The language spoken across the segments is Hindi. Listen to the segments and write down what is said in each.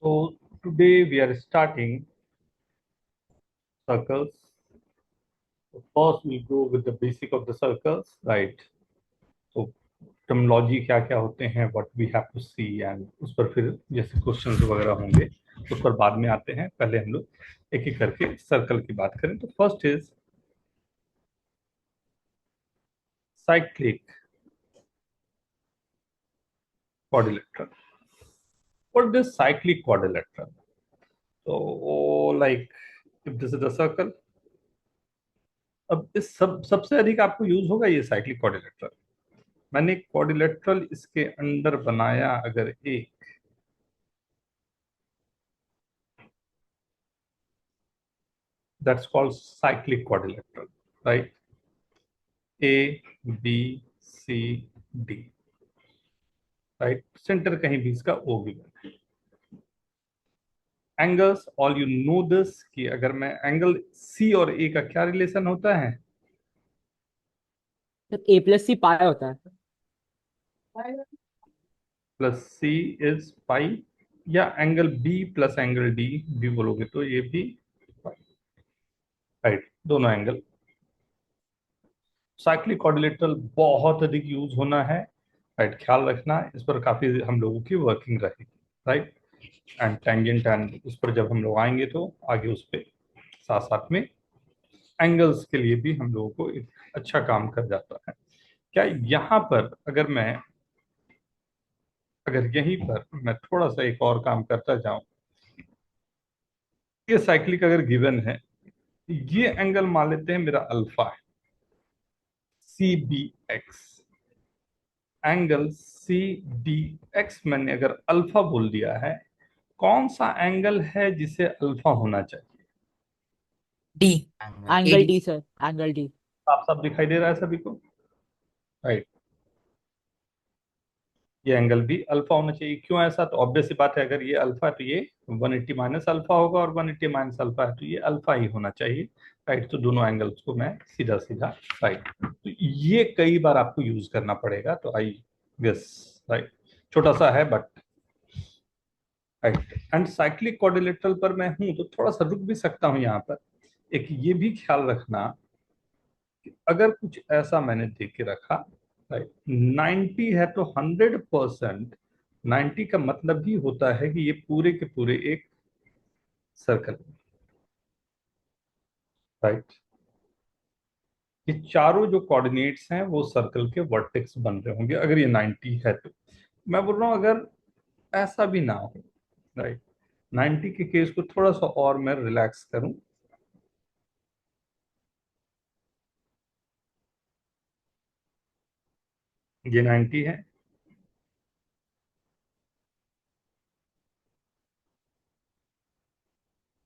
So today we are starting circles. So first we go with the basic of the circles, right? So terminology क्या क्या होते हैं, what we have to see, and उस पर फिर जैसे क्वेश्चंस वगैरह होंगे उस पर बाद में आते हैं। पहले हम लोग एक एक करके सर्कल की बात करें। तो first is cyclic quadrilateral. What is cyclic quadrilateral? So like if this is a circle, अब इस सबसे अधिक आपको यूज होगा ये साइक्लिक क्वाड्रिलेटरल। मैंने क्वाड्रिलेटरल इसके अंदर बनाया, अगर एक that's called cyclic quadrilateral, right? A B C D, right? Centre कहीं भी इसका O given. Angles, all you know this कि अगर मैं एंगल सी और ए का क्या रिलेशन होता है? ए प्लस सी पाया होता है। प्लस सी इज पाई, या angle B plus angle D भी बोलोगे तो ये भी पाई, राइट? दोनों एंगल। साइक्लिक क्वाड्रिलेटरल बहुत अधिक यूज होना है, राइट? ख्याल रखना, इस पर काफी हम लोगों की वर्किंग रहेगी, राइट? एंड टेंजेंट एंड उस पर जब हम लोग आएंगे तो आगे उस पर साथ साथ में एंगल्स के लिए भी हम लोगों को एक अच्छा काम कर जाता है। क्या यहाँ पर अगर यहीं पर मैं थोड़ा सा एक और काम करता जाऊं, ये साइक्लिक अगर गिवन है, ये एंगल मान लेते हैं मेरा अल्फा है, C B X. Angle C D X मैंने अगर अल्फा बोल दिया है, कौन सा एंगल है जिसे अल्फा होना चाहिए? D. Angle AD. D sir, angle D. आप सब दिखाई दे रहा है सभी को, राइट? ये एंगल भी अल्फा होना चाहिए। क्यों ऐसा? तो ऑब्वियस सी बात है, अगर ये अल्फा है तो ये 180 माइनस अल्फा होगा, और 180 माइनस अल्फा है तो ये अल्फा ही होना चाहिए, राइट? तो दोनों एंगल्स को मैं सीधा सीधा, राइट? तो ये कई बार आपको यूज करना पड़ेगा, तो आई गेस, राइट? छोटा सा है but right. And cyclic quadrilateral पर मैं हूं तो थोड़ा सा रुक भी सकता हूं यहाँ पर। एक ये भी ख्याल रखना कि अगर कुछ ऐसा मैंने देख के रखा, राइट, 90 है तो 100%, 90 का मतलब ही होता है कि ये पूरे के पूरे एक सर्कल, राइट? ये चारों जो कोऑर्डिनेट्स हैं वो सर्कल के वर्टेक्स बन रहे होंगे अगर ये 90 है तो। मैं बोल रहा हूं अगर ऐसा भी ना हो, राइट, 90 के केस को थोड़ा सा और मैं रिलैक्स करूं, ये 90 है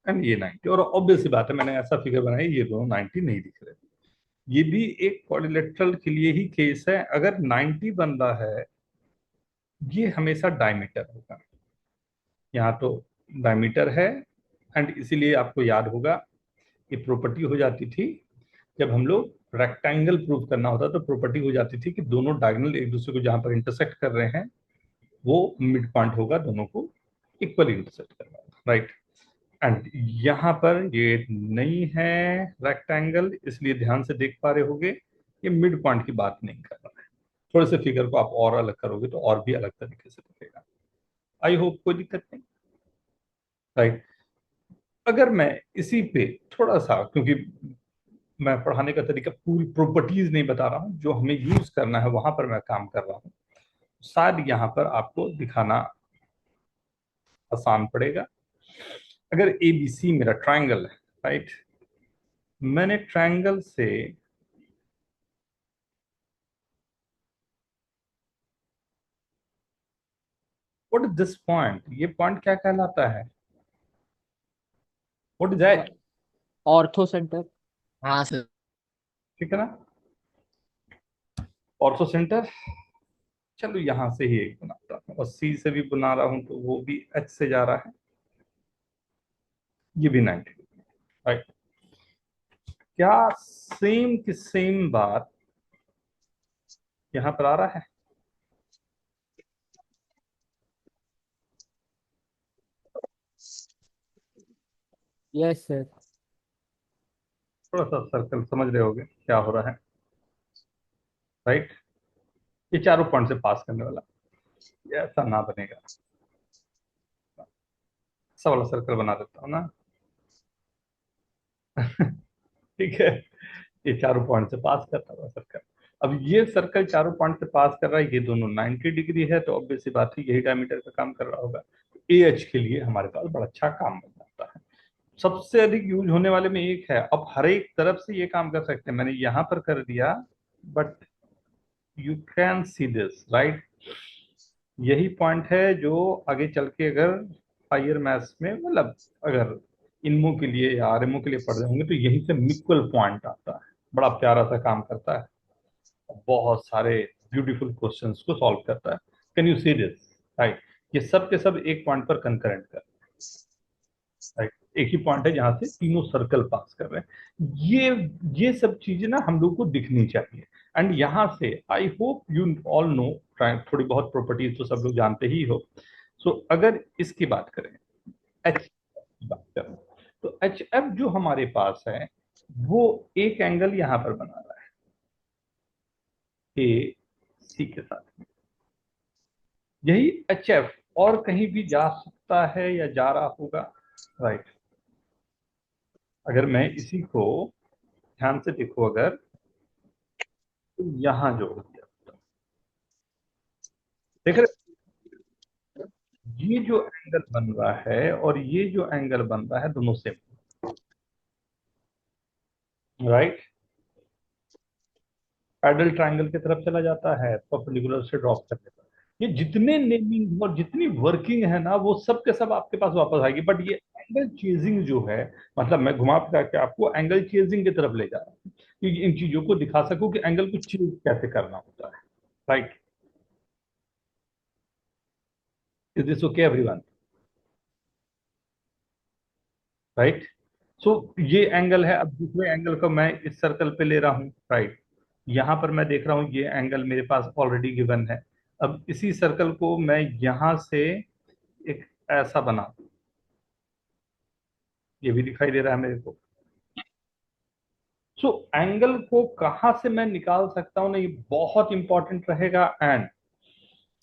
एंड ये 90, और ऑब्वियस सी बात है मैंने ऐसा फिगर बनाया, ये दोनों 90 नहीं दिख रहे। ये भी एक क्वाड्रिलेटरल के लिए ही केस है। अगर 90 बन रहा है, ये हमेशा डायमीटर होगा। यहाँ तो डायमीटर है, एंड इसीलिए आपको याद होगा ये प्रॉपर्टी हो जाती थी जब हम लोग रेक्टेंगल प्रूव करना होता, तो प्रॉपर्टी हो जाती थी कि दोनों डायगोनल एक दूसरे को जहां पर इंटरसेक्ट कर रहे हैं वो मिड पॉइंट होगा, दोनों को इक्वली इंटरसेक्ट करना होगा, राइट? एंड यहाँ पर ये नहीं है रेक्टेंगल, इसलिए ध्यान से देख पा रहे होगे ये मिड पॉइंट की बात नहीं कर रहा है। थोड़े से फिगर को आप और अलग करोगे तो और भी अलग तरीके से दिखेगा। आई होप कोई दिक्कत नहीं, राइट? अगर मैं इसी पे थोड़ा सा, क्योंकि मैं पढ़ाने का तरीका पूरी प्रॉपर्टीज नहीं बता रहा हूँ, जो हमें यूज करना है वहां पर मैं काम कर रहा हूँ, शायद यहाँ पर आपको दिखाना आसान पड़ेगा। अगर ए बी सी मेरा ट्रायंगल है, राइट, मैंने ट्रायंगल से व्हाट इज दिस पॉइंट, ये पॉइंट क्या कहलाता है? What is that? Ortho centre. हाँ सर। ठीक है ना, ऑर्थो सेंटर। चलो यहाँ से ही एक बनाता हूँ, और सी से भी बना रहा हूं तो वो भी एच से जा रहा है, ये भी 90, राइट? क्या सेम की सेम बात यहाँ पर आ रहा है? Yes sir. थोड़ा सा सर्कल समझ रहे होगे क्या हो रहा है, राइट। ये चारों पॉइंट से पास करने वाला, ये ऐसा ना बनेगा। ऐसा वाला सर्कल बना देता हूँ ना। ठीक है, ये चारों पॉइंट से पास करता हुआ सर्कल। अब ये सर्कल चारों पॉइंट से पास कर रहा है, ये दोनों 90 डिग्री है, तो ऑब्वियस सी बात है यही डायमीटर का काम कर रहा होगा। ए एच के लिए हमारे पास बड़ा अच्छा काम बन जाता है। सबसे अधिक यूज होने वाले में एक है। अब हर एक तरफ से ये काम कर सकते हैं, मैंने यहां पर कर दिया, but you can see this, right. यही पॉइंट है जो आगे चल के अगर हायर मैथ्स में, मतलब अगर इनमो के लिए या आरएमओ के लिए पढ़ रहे होंगे, तो यही से मिक्वल पॉइंट आता है। बड़ा प्यारा सा काम करता है, बहुत सारे ब्यूटीफुल क्वेश्चंस को सॉल्व करता है। Can you see this, right. ये सब के सब एक पॉइंट पर कंकरेंट कर, राइट। एक ही पॉइंट है जहां से तीनों सर्कल पास कर रहे हैं। ये सब चीजें ना हम लोग को दिखनी चाहिए। एंड यहां से I hope you all know, थोड़ी बहुत प्रॉपर्टीज तो सब लोग जानते ही हो। सो अगर इसकी बात करें, एच की बात करें, तो एच एफ जो हमारे पास है वो एक एंगल यहां पर बना रहा है ए सी के साथ में। यही एच एफ और कहीं भी जा सकता है या जा रहा होगा, राइट। अगर मैं इसी को ध्यान से देखो, अगर तो यहां जोड़ दिया, देख रहे, ये जो एंगल बन रहा है और ये जो एंगल बन रहा है दोनों सेम, राइट। पैडल ट्रायंगल की तरफ चला जाता है, परपेंडिकुलर से ड्रॉप कर देता है। ये जितने नेमिंग और जितनी वर्किंग है ना, वो सब के सब आपके पास वापस आएगी। बट ये एंगल चेजिंग जो है, मतलब मैं घुमा फिरा के आपको एंगल चेजिंग की तरफ ले जा रहा हूँ, कि इन चीजों को दिखा सकूं कि एंगल को चेज कैसे करना होता है, right. Is this okay everyone, right. So ये एंगल है। अब दूसरे एंगल को मैं इस सर्कल पे ले रहा हूँ, राइट। यहां पर मैं देख रहा हूँ ये एंगल मेरे पास ऑलरेडी गिवन है। अब इसी सर्कल को मैं यहां से एक ऐसा बना दूं, ये भी दिखाई दे रहा है मेरे को। सो एंगल को कहां से मैं निकाल सकता हूं ना, ये बहुत इंपॉर्टेंट रहेगा। एंड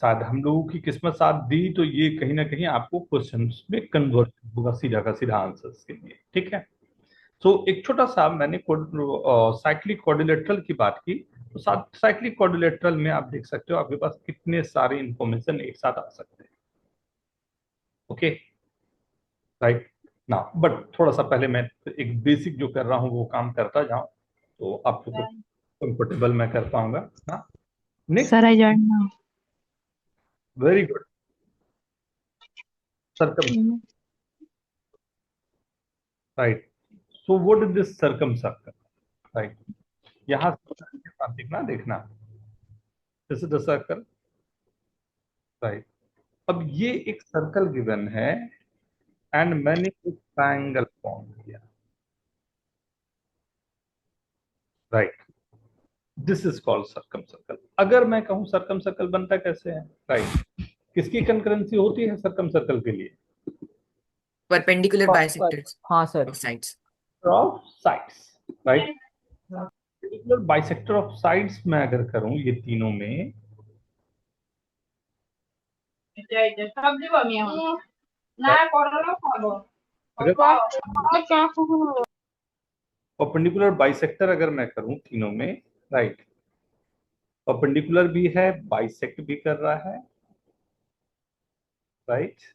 शायद हम लोगों की किस्मत साथ दी तो ये कहीं ना कहीं आपको क्वेश्चन में कन्वर्ट होगा सीधा का सीधा आंसर्स के लिए, ठीक है। सो एक छोटा सा मैंने साइक्लिक क्वाड्रिलेटरल की बात की, तो साइक्लिक क्वाड्रिलेटरल में आप देख सकते हो आपके पास कितने सारे इंफॉर्मेशन एक साथ आ सकते हैं, ओके, राइट ना। बट थोड़ा सा पहले मैं एक बेसिक जो कर रहा हूँ वो काम करता जाऊं, तो आपको कुछ कंफर्टेबल मैं कर पाऊंगा ना। Sir, next, I joined now. Very good, circum, Mm. Right. So what is this circum circle, right. यहां से देखना देखना, this is the circle, right. अब ये एक सर्कल गिवन है एंड मैंने एक ट्रायंगल फॉर्म किया, right. This is called circum circle. अगर मैं कहूं सर्कम सर्कल बनता कैसे है, राइट। किसकी कंकरेंसी होती है सर्कम सर्कल के लिए? परपेंडिकुलर पर बाइसेक्टर्स हाँ sir. Of sides. Of sides, right. Particular bisector of sides मैं अगर करूं ये तीनों में, अगर परपेंडिकुलर बाइसेक्टर अगर मैं करूं तीनों में, राइट। परपेंडिकुलर भी है, बाइसेक्ट भी कर रहा है, राइट।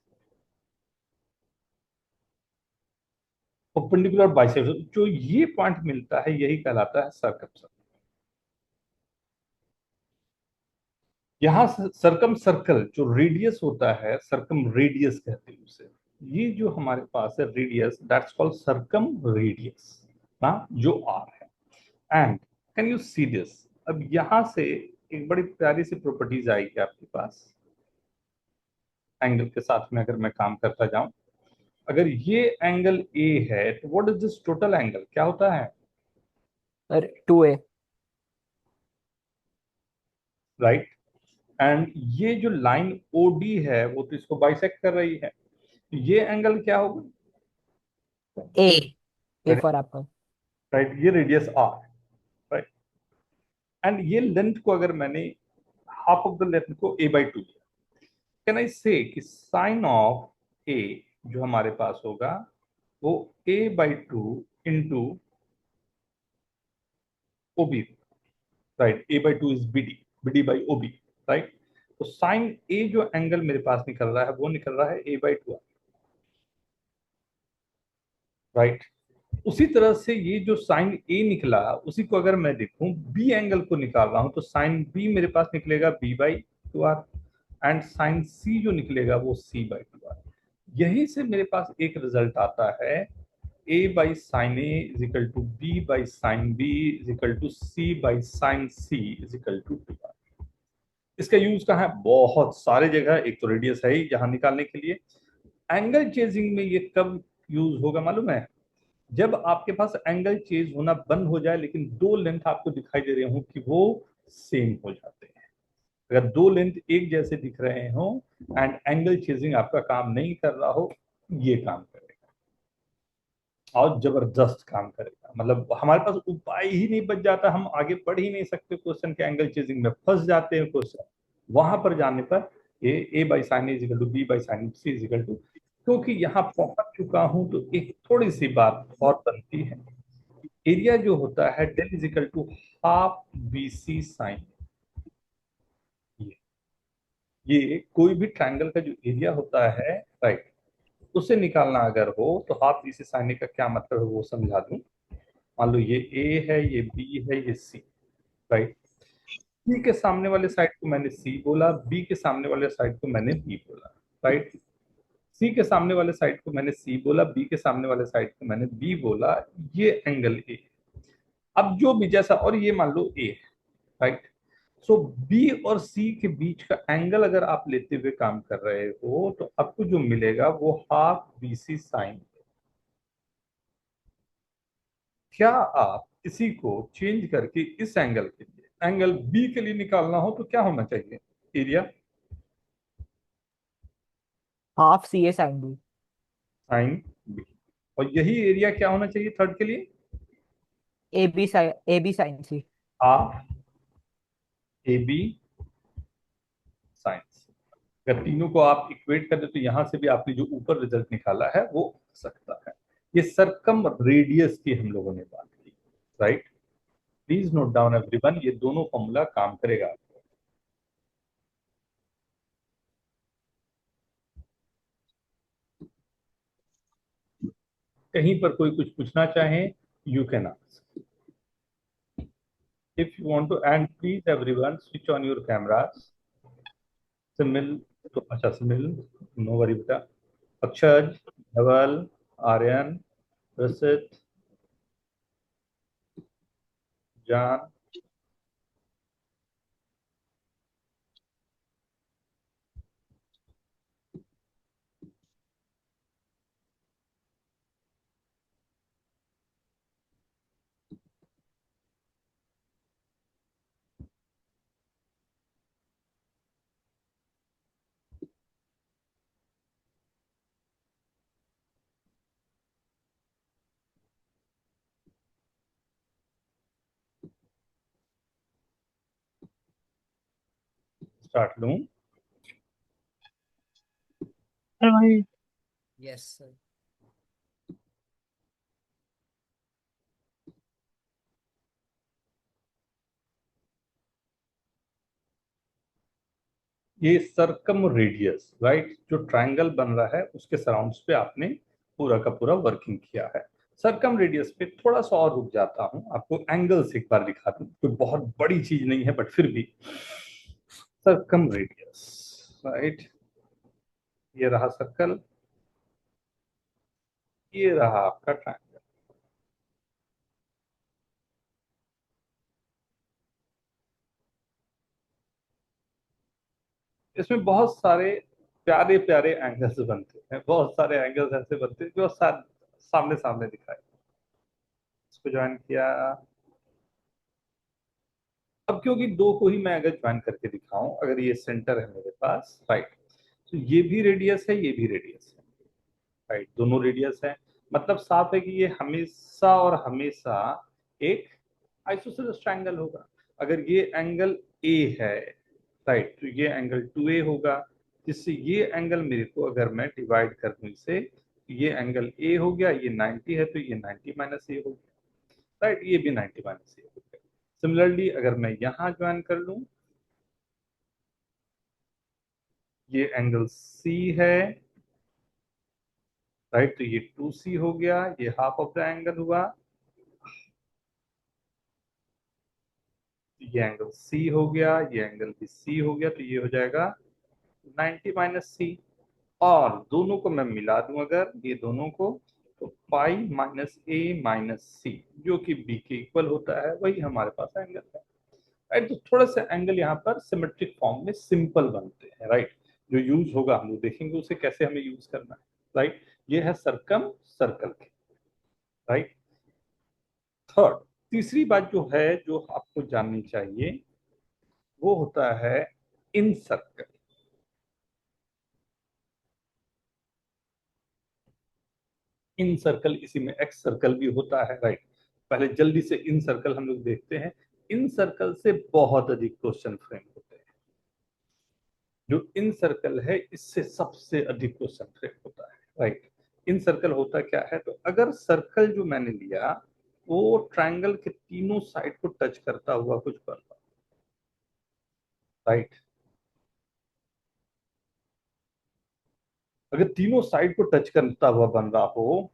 परपेंडिकुलर बाइसेक्टर जो ये पॉइंट मिलता है यही कहलाता है सर्कम सर्कल। यहां सर्कम सर्कल जो रेडियस होता है, सर्कम रेडियस कहते हैं उसे। ये जो हमारे पास है radius, that's called circum radius, ना, जो आर है। And can you see this, अब यहां से एक बड़ी प्यारी सी प्रॉपर्टीज आएगी आपके पास एंगल के साथ में। अगर मैं काम करता जाऊं, अगर ये एंगल ए है तो what is this total angle, क्या होता है, सर 2A। राइट। एंड ये जो लाइन ओ डी है वो तो इसको बाइसेक्ट कर रही है, तो ये एंगल क्या होगा, A. A. A for apple. Right, ये रेडियस आर, राइट। एंड ये लेंथ को अगर मैंने हाफ ऑफ द लेंथ को a बाई 2 लिया, कैन आई से कि साइन ऑफ a जो हमारे पास होगा वो a by 2 into O B, right. a by 2 is B D, B D by O B, right. तो साइन a जो एंगल मेरे पास निकल रहा है वो निकल रहा है a बाई 2, राइट। उसी तरह से ये जो साइन ए निकला उसी को अगर मैं देखूं बी एंगल को निकाल रहा हूं तो साइन बी मेरे पास निकलेगा B by 2 R, and sine C जो निकलेगा वो सी बाई 2 आर। यही से मेरे पास एक रिजल्ट आता है a by sine A is equal to b by sine B is equal to c by sine C is equal to 2 R. इसका यूज कहाँ है? बहुत सारे जगह। एक तो रेडियस है ही यहाँ निकालने के लिए। एंगल चेजिंग में ये कब यूज होगा मालूम है? जब आपके पास एंगल चेंज होना बंद हो जाए लेकिन दो लेंथ आपको दिखाई दे रहे हो कि वो सेम हो जाते हैं। अगर दो लेंथ एक जैसे दिख रहे हो एंड एंगल चेजिंग आपका काम नहीं कर रहा हो, ये काम करेगा और जबरदस्त काम करेगा। मतलब हमारे पास उपाय ही नहीं बच जाता, हम आगे बढ़ ही नहीं सकते क्वेश्चन के, एंगल चेजिंग में फंस जाते हैं क्वेश्चन। वहां पर जाने पर ये a by sine A is equal to b by sine C is equal to, क्योंकि यहाँ पहुंच चुका हूं तो एक थोड़ी सी बात और बनती है। एरिया जो होता है del is equal to half B C sine. ये कोई भी ट्रायंगल का जो एरिया होता है, राइट, उसे निकालना अगर हो तो हाफ बी सी साइन का क्या मतलब है वो समझा दूं। मान लो ये ए है, ये बी है, ये सी, राइट। सी के सामने वाले साइड को मैंने सी बोला, बी के सामने वाले साइड को मैंने बी बोला, राइट। सी के सामने वाले साइड को मैंने सी बोला, बी के सामने वाले साइड को मैंने बी बोला। ये एंगल ए। अब जो भी जैसा, और ये मान लो ए, राइट। सो बी और सी के बीच का एंगल अगर आप लेते हुए काम कर रहे हो तो आपको जो मिलेगा वो हाफ बी सी साइन। क्या आप इसी को चेंज करके इस एंगल के लिए, एंगल बी के लिए निकालना हो तो क्या होना चाहिए? Area half c a sine B. Sine B. और यही एरिया क्या होना चाहिए थर्ड के लिए? A b sine C. Half a b sine C. अगर तीनों को आप इक्वेट कर दे तो यहां से भी आपने जो ऊपर रिजल्ट निकाला है वो आ सकता है। ये सरकम रेडियस की हम लोगों ने बात की, right. Please note down everyone, ये दोनों फॉर्मूला काम करेगा। कहीं पर कोई कुछ पूछना चाहे, you can ask if you want to. And please everyone switch on your cameras. Simil, तो अच्छा सिमिल, नो वरी बेटा। अक्षय, धवल, आर्यन, रसित, जान, स्टार्ट लूं। Yes, sir. ये सरकम रेडियस, राइट, जो ट्रायंगल बन रहा है उसके सराउंड्स पे आपने पूरा का पूरा वर्किंग किया है। सरकम रेडियस पे थोड़ा सा और रुक जाता हूं, आपको एंगल्स एक बार दिखा दूं। कोई बहुत बड़ी चीज नहीं है बट फिर भी सरकम रेडियस, राइट। ये रहा सर्कल, ये रहा आपका ट्रायंगल। इसमें बहुत सारे प्यारे प्यारे एंगल्स बनते हैं, बहुत सारे एंगल्स ऐसे बनते हैं जो सामने सामने दिखाई। इसको ज्वाइन किया। अब क्योंकि दो को ही मैं अगर ज्वाइन करके दिखाऊं, अगर ये सेंटर है मेरे पास, राइट, तो ये भी रेडियस है, ये भी रेडियस है, राइट, दोनों रेडियस है। मतलब साफ है कि ये हमेशा और हमेशा एक आइसोसेलेस ट्रायंगल होगा। अगर ये एंगल ए है, राइट, तो ये एंगल 2A होगा, जिससे ये एंगल मेरे को अगर मैं डिवाइड कर दूं इसे, तो ये एंगल ए हो गया, ये 90 है तो ये 90 माइनस ए हो गया, राइट, ये भी 90 माइनस ए हो गया। सिमिलरली अगर मैं यहां ज्वाइन कर लूं, ये एंगल सी है, राइट, तो ये 2C हो गया, ये हाफ ऑफ द एंगल हुआ, ये एंगल सी हो गया, ये एंगल भी सी हो गया, तो ये हो जाएगा 90 माइनस सी। और दोनों को मैं मिला दूं अगर, ये दोनों को, तो पाई माइनस ए माइनस सी, जो कि बी के इक्वल होता है, वही हमारे पास एंगल है, राइट। तो थोड़ा सा एंगल यहाँ पर सिमेट्रिक फॉर्म में सिंपल बनते हैं, राइट। जो यूज होगा हम लोग देखेंगे उसे कैसे हमें यूज करना है, राइट। ये है सरकम सर्कल के, राइट। थर्ड, तीसरी बात जो है जो आपको जाननी चाहिए, वो होता है इन सर्कल। इन सर्कल, इसी में एक्स सर्कल भी होता है, राइट। पहले जल्दी से इन सर्कल हम लोग देखते हैं। इन सर्कल से बहुत अधिक क्वेश्चन फ्रेम होते हैं। जो इन सर्कल है इससे सबसे अधिक क्वेश्चन फ्रेम होता है, राइट। इन सर्कल होता क्या है, तो अगर सर्कल जो मैंने लिया वो ट्रायंगल के तीनों साइड को टच करता हुआ कुछ बन रहा, राइट। अगर तीनों साइड को टच करता हुआ बन रहा हो,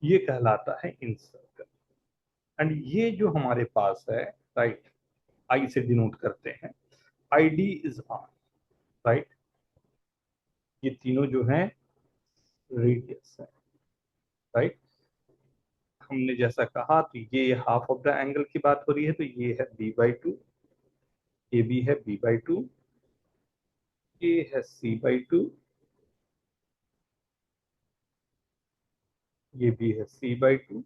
ये कहलाता है इन सर्कल। एंड ये जो हमारे पास है, राइट, आई से डिनोट करते हैं, I D is R, right. ये तीनों जो हैं रेडियस है, राइट। हमने जैसा कहा, तो ये हाफ ऑफ द एंगल की बात हो रही है, तो ये है b/2, ये भी है b/2, ये है c/2, ये भी है c/2,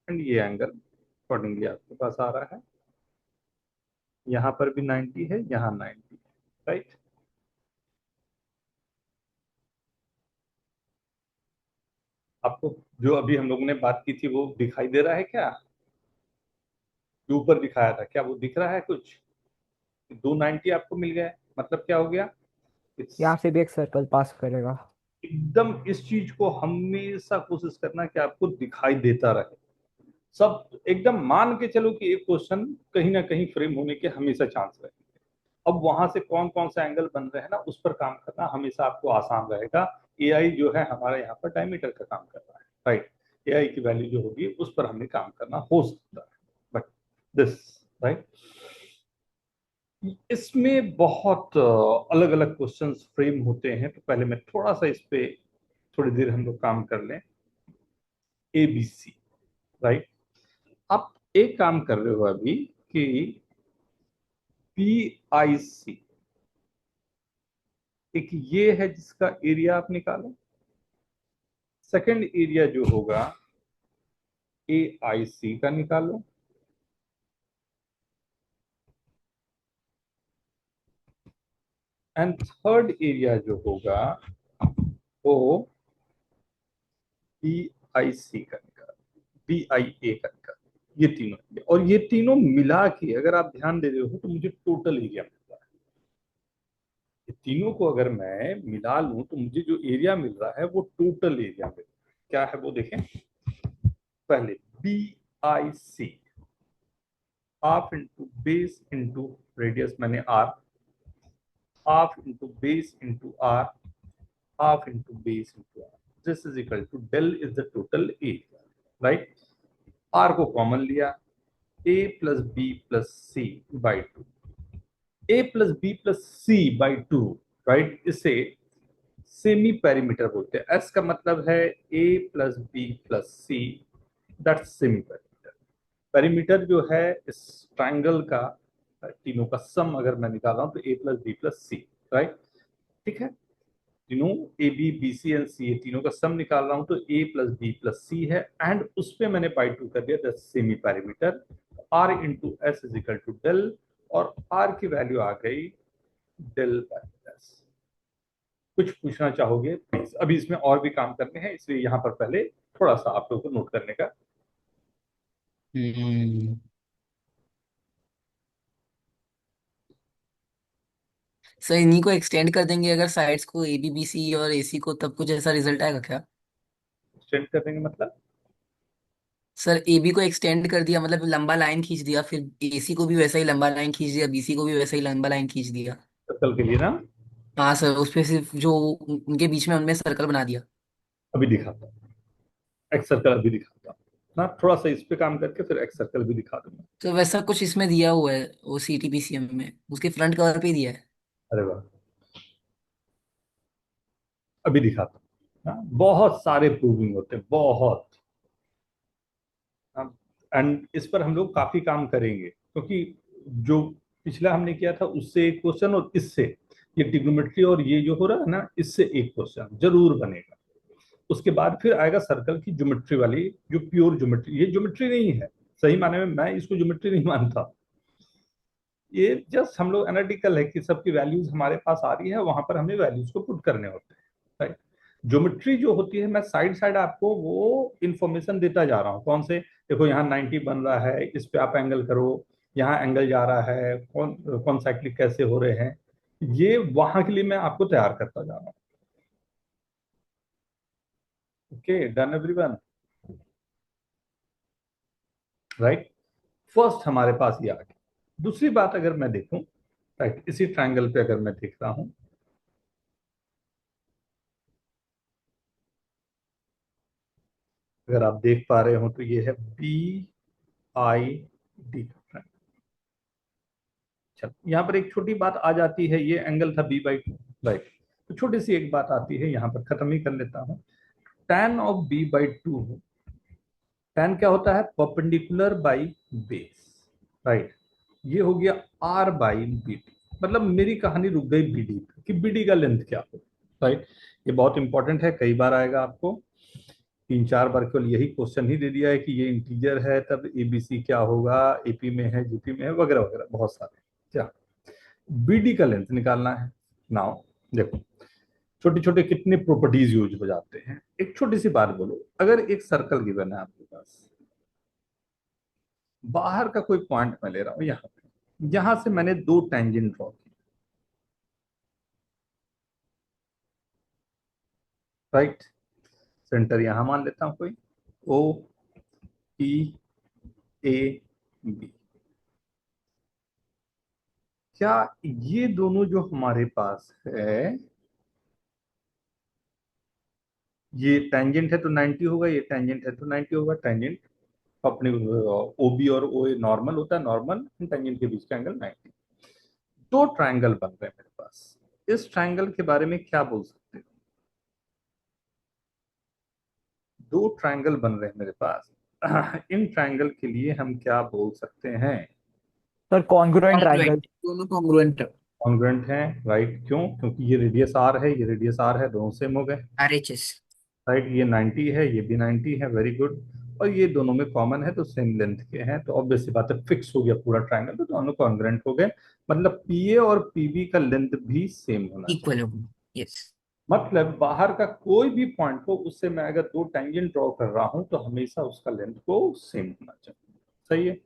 एंड ये एंगल अकॉर्डिंगली आपके पास आ रहा है, यहाँ पर भी 90 है, यहाँ 90 है, राइट। आपको जो अभी हम लोगों ने बात की थी वो दिखाई दे रहा है क्या? जो ऊपर दिखाया था, क्या वो दिख रहा है कुछ? 290 आपको मिल गया, मतलब क्या हो गया? यहाँ से भी एक सर्कल पास करेगा। एकदम इस चीज को हमेशा कोशिश करना कि आपको दिखाई देता रहे, सब एकदम मान के चलो कि एक क्वेश्चन कहीं ना कहीं फ्रेम होने के हमेशा चांस रहे। अब वहां से कौन कौन सा एंगल बन रहे हैं ना, उस पर काम करना हमेशा आपको आसान रहेगा। एआई जो है हमारा यहाँ पर डायमीटर का काम कर रहा है, राइट। एआई की वैल्यू जो होगी उस पर हमें काम करना हो सकता है, बट दिस, राइट, इसमें बहुत अलग अलग क्वेश्चंस फ्रेम होते हैं। तो पहले मैं थोड़ा सा इस पे थोड़ी देर हम लोग काम कर लें। ABC, right. आप एक काम कर रहे हो अभी कि PIC, एक ये है जिसका एरिया आप निकालो, सेकंड एरिया जो होगा AIC का निकालो, एंड थर्ड एरिया जो होगा वो BIC का निकालो, BIA का निकालो। ये तीनों, और ये तीनों मिला के अगर आप ध्यान दे रहे हो तो मुझे टोटल एरिया मिलता है। ये तीनों को अगर मैं मिला लूं तो मुझे जो एरिया मिल रहा है वो टोटल एरिया मिल रहा है। क्या है वो देखें। पहले BIC, half into base into radius मैंने r, half into base into r, half into base into r, this is equal to del is the total area, right. R को कॉमन लिया, a plus B plus c by two, a plus B plus c by two, right. इसे सेमी पेरीमीटर बोलते हैं। एस का मतलब है a plus B plus c, that's semi perimeter. Perimeter जो है इस ट्राइंगल का, तीनों का सम अगर मैं निकाल रहा हूं तो a plus B plus c, right, ठीक है। तीनों a b b c and c, तीनों का सम निकाल रहा हूं तो a plus B plus c है, एंड उस पे मैंने बाई टू कर दिया that's semi perimeter. r into s is equal to del, और r की वैल्यू आ गई डेल बाई एस, कुछ पूछना चाहोगे प्लीज? अभी इसमें और भी काम करने हैं, इसलिए यहाँ पर पहले थोड़ा सा आप लोगों को नोट करने का। हम्म। सर इन्हीं को एक्सटेंड कर देंगे अगर साइड्स को ए बी बी सी और ए सी को, तब कुछ ऐसा रिजल्ट आएगा क्या? एक्सटेंड कर देंगे मतलब? सर ए बी को एक्सटेंड कर दिया मतलब लंबा लाइन खींच दिया, फिर ए सी को भी वैसा ही लंबा लाइन खींच दिया, बी सी को भी वैसा ही लंबा लाइन खींच दिया। सर्कल के लिए ना? हाँ सर, उस पे सिर्फ जो उनके बीच में उनमें सर्कल बना दिया। अभी दिखाता हूँ, एक्स सर्कल अभी दिखाता हूँ ना, थोड़ा सा इस पे काम करके फिर एक्स सर्कल भी दिखा दूंगा। तो वैसा कुछ इसमें दिया हुआ है वो C T P C M में, उसके फ्रंट कवर पे ही दिया है। अरे वाह, अभी दिखाता हूँ। हाँ, बहुत सारे प्रूविंग होते हैं, बहुत। एंड इस पर हम लोग काफी काम करेंगे, क्योंकि जो पिछला हमने किया था उससे एक क्वेश्चन, और इससे ये ट्रिग्नोमेट्री और ये जो हो रहा है ना, इससे एक क्वेश्चन जरूर बनेगा। उसके बाद फिर आएगा सर्कल की ज्योमेट्री वाली, जो प्योर ज्योमेट्री, ये ज्योमेट्री नहीं है सही माने में, मैं इसको ज्योमेट्री नहीं मानता। ये जस्ट हम लोग एनालिटिकल है कि सबकी वैल्यूज हमारे पास आ रही है, वहां पर हमें वैल्यूज को पुट करने होते हैं, राइट। ज्योमेट्री जो होती है, मैं साइड साइड आपको वो इंफॉर्मेशन देता जा रहा हूँ। कौन से, देखो यहाँ 90 बन रहा है, इस पे आप एंगल करो, यहाँ एंगल जा रहा है, कौन कौन साइक्लिक कैसे हो रहे हैं, ये वहां के लिए मैं आपको तैयार करता जा रहा हूँ। Okay, done everyone, right. First हमारे पास ये आ गया। दूसरी बात अगर मैं देखूं, राइट, इसी ट्रायंगल पे अगर मैं देख रहा हूं, अगर आप देख पा रहे हो तो ये है बी आई डी। चलो, यहाँ पर एक छोटी बात आ जाती है, ये एंगल था b/2, राइट। तो छोटी सी एक बात आती है, यहाँ पर खत्म ही कर लेता हूँ। tan ऑफ b/2, tan क्या होता है? Perpendicular by base, right. ये हो गया r/bd, मतलब मेरी कहानी रुक गई bd पे, कि bd का लेंथ क्या हो, राइट। ये बहुत इंपॉर्टेंट है, कई बार आएगा आपको, 3-4 बार केवल यही क्वेश्चन ही दे दिया है कि ये इंटीजर है तब एबीसी क्या होगा, एपी में है, जीपी में है, वगैरह वगैरह, बहुत सारे। क्या बीडी का लेंथ निकालना है। नाउ देखो, छोटे छोटे कितने प्रॉपर्टीज यूज हो जाते हैं। एक छोटी सी बात बोलो, अगर एक सर्कल गिवन है आपके पास, बाहर का कोई पॉइंट मैं ले रहा हूं, यहाँ पे, यहां से मैंने 2 टेंजेंट ड्रॉ की, राइट। सेंटर यहां मान लेता हूं कोई, ओ पी ए बी। क्या ये दोनों जो हमारे पास है, ये टेंजेंट है तो 90 होगा, ये टेंजेंट है तो 90 होगा। टेंजेंट अपने ओबी और ओ ए नॉर्मल होता है, नॉर्मल टेंजेंट के बीच का एंगल 90। दो ट्रायंगल बन रहे हैं मेरे पास, इस ट्रायंगल के बारे में क्या बोल सकते हो? दो ट्रायंगल बन रहे हैं मेरे पास, इन ट्रायंगल के लिए हम क्या बोल सकते हैं? Sir congruent congruent, triangle. दोनों कॉन्ग्रुएंट। कॉन्ग्रुएंट है, राइट। क्यों? क्योंकि ये रेडियस आर है, ये रेडियस आर है, दोनों सेम हो गए, आरएचएस। राइट। ये 90 है, ये भी 90 है, वेरी गुड। और ये दोनों में कॉमन है तो सेम लेंथ के हैं, तो ऑब्वियस सी बात है, फिक्स हो गया पूरा ट्रायंगल, तो दोनों कॉन्ग्रुएंट हो गए। मतलब पीए और पीबी का लेंथ भी सेम होना चाहिए। इक्वल होगा। यस। मतलब बाहर का कोई भी पॉइंट हो, उससे मैं अगर 2 टेंजेंट ड्रॉ कर रहा हूं तो हमेशा उसका लेंथ को सेम होना चाहिए, सही है।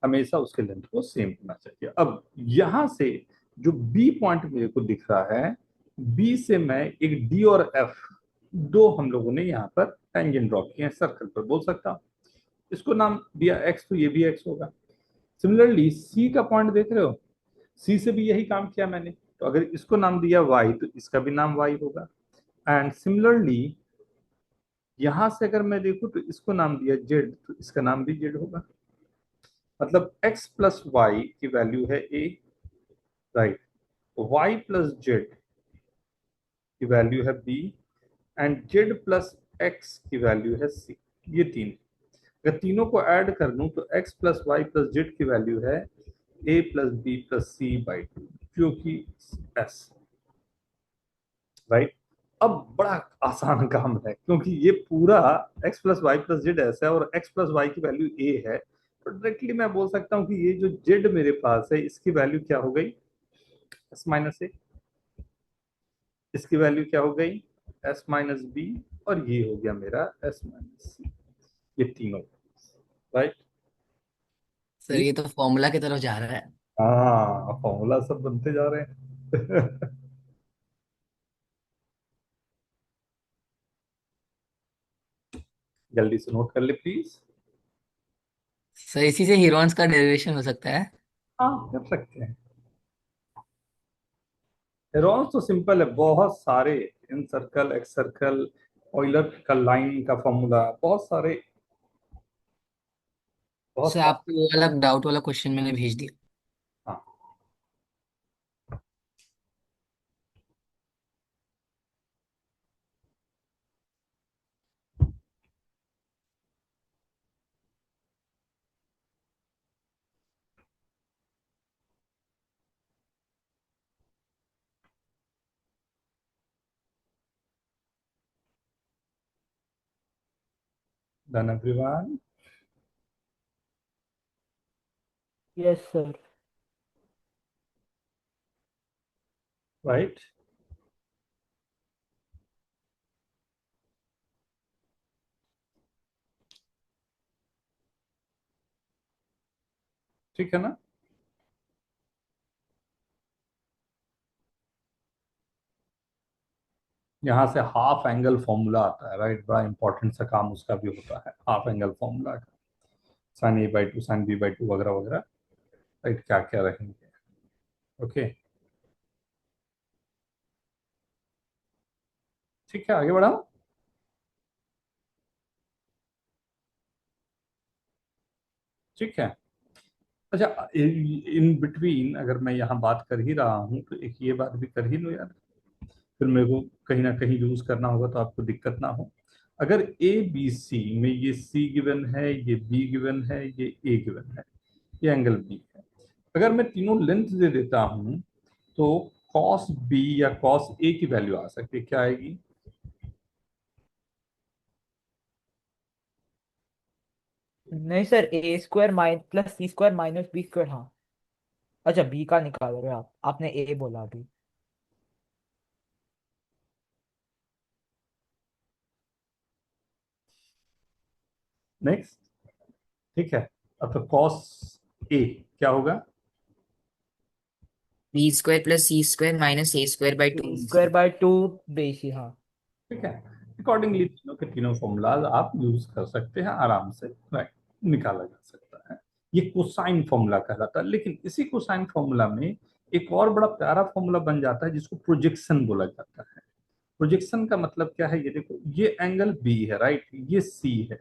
हमेशा उसके लेंथ को सेम होना चाहिए। अब यहां से जो बी पॉइंट मेरे को दिख रहा है, बी से मैं एक डी और एफ, दो हम लोगों ने यहाँ पर टेंजेंट ड्रॉ किए हैं सर्कल पर, बोल सकता हूँ। इसको नाम दिया एक्स, तो ये भी एक्स होगा। सिमिलरली सी का पॉइंट देख रहे हो, सी से भी यही काम किया मैंने, तो अगर इसको नाम दिया वाई तो इसका भी नाम वाई होगा। एंड सिमिलरली यहां से अगर मैं देखूं तो इसको नाम दिया जेड, तो इसका नाम भी जेड होगा। मतलब x प्लस वाई की वैल्यू है a, right. y plus Z की वैल्यू है b, and z plus x की वैल्यू है c। ये तीन, अगर तीनों को ऐड कर दूं तो x plus Y plus Z की वैल्यू है a plus B plus c/2, जो कि s, राइट। अब बड़ा आसान काम है, क्योंकि ये पूरा x plus Y plus Z ऐसा है और x प्लस वाई की वैल्यू a है, तो डायरेक्टली मैं बोल सकता हूँ कि ये जो z मेरे पास है, इसकी वैल्यू क्या हो गई? s माइनस ए। इसकी वैल्यू क्या हो गई, एस माइनस बी, और ये हो गया मेरा एस माइनस सी, ये तीनों, राइट। सर ये तो फॉर्मूला की तरफ जा रहा है। हाँ, फॉर्मूला सब बनते जा रहे हैं। जल्दी से नोट कर ले प्लीज। सर इसी से हीरोन्स का डेरिवेशन हो सकता है। हाँ, कर सकते हैं। हेरोन्स तो सिंपल है, बहुत सारे, इन सर्कल, एक्स सर्कल, ऑयलर का लाइन का फॉर्मूला, बहुत सारे, बहुत सर सारे। आपको वो वाला डाउट वाला क्वेश्चन मैंने भेज दिया। हाँ, done everyone. Yes sir. Right. ठीक है ना। यहाँ से हाफ एंगल फॉर्मूला आता है, राइट, बड़ा इंपॉर्टेंट सा काम उसका भी होता है, हाफ एंगल फॉर्मूला का, sine A by two, sine B by two, वगैरह वगैरह, राइट, क्या क्या रहेंगे। ओके, ठीक है, आगे बढ़ा। ठीक है। अच्छा, इन बिटवीन अगर मैं यहाँ बात कर ही रहा हूँ तो एक ये बात भी कर ही लो यार, फिर मेरे को कहीं ना कहीं यूज करना होगा तो आपको दिक्कत ना हो। अगर ए बी सी में ये सी गिवन है, ये बी गिवन है, ये ए गिवन है, ये एंगल बी है, अगर मैं तीनों लेंथ दे देता हूं तो कॉस बी या कॉस ए की वैल्यू आ सकती है, क्या आएगी। नहीं सर, ए square mine plus C square minus B square, हाँ। अच्छा, बी का निकाल रहे हो आप, आपने ए बोला अभी। नेक्स्ट, ठीक है। अब तो कॉस ए क्या होगा, B square plus C square minus A square by two A B square C. By two BC, हाँ। ठीक है। अकॉर्डिंगली तीनों के तीनों फॉर्मूलाज आप यूज कर सकते हैं आराम से, राइट, निकाला जा सकता है। ये कोसाइन फॉर्मूला कहलाता है, लेकिन इसी कोसाइन फॉर्मूला में एक और बड़ा प्यारा फॉर्मूला बन जाता है जिसको प्रोजेक्शन बोला जाता है। प्रोजेक्शन का मतलब क्या है, ये देखो, ये एंगल बी है, राइट, ये सी है,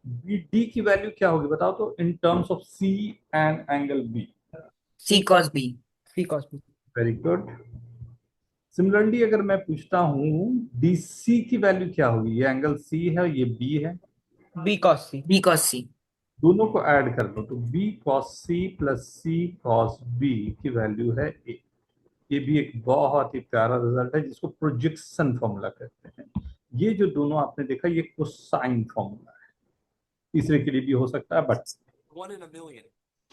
बी डी की वैल्यू क्या होगी बताओ तो, in terms of C and angle B. C cos B. C cos B. Very good. Similarly अगर मैं पूछता हूँ डी सी की वैल्यू क्या होगी, ये एंगल सी है, ये बी है, बी कॉस सी। बी कॉस सी। दोनों को ऐड कर लो तो बी कॉस सी प्लस सी कॉस बी की वैल्यू है ए। ये भी एक बहुत ही प्यारा रिजल्ट है जिसको प्रोजेक्शन फॉर्मूला कहते हैं। ये जो दोनों आपने देखा ये कोसाइन फॉर्मूला है, तीसरे के लिए भी हो सकता है बट,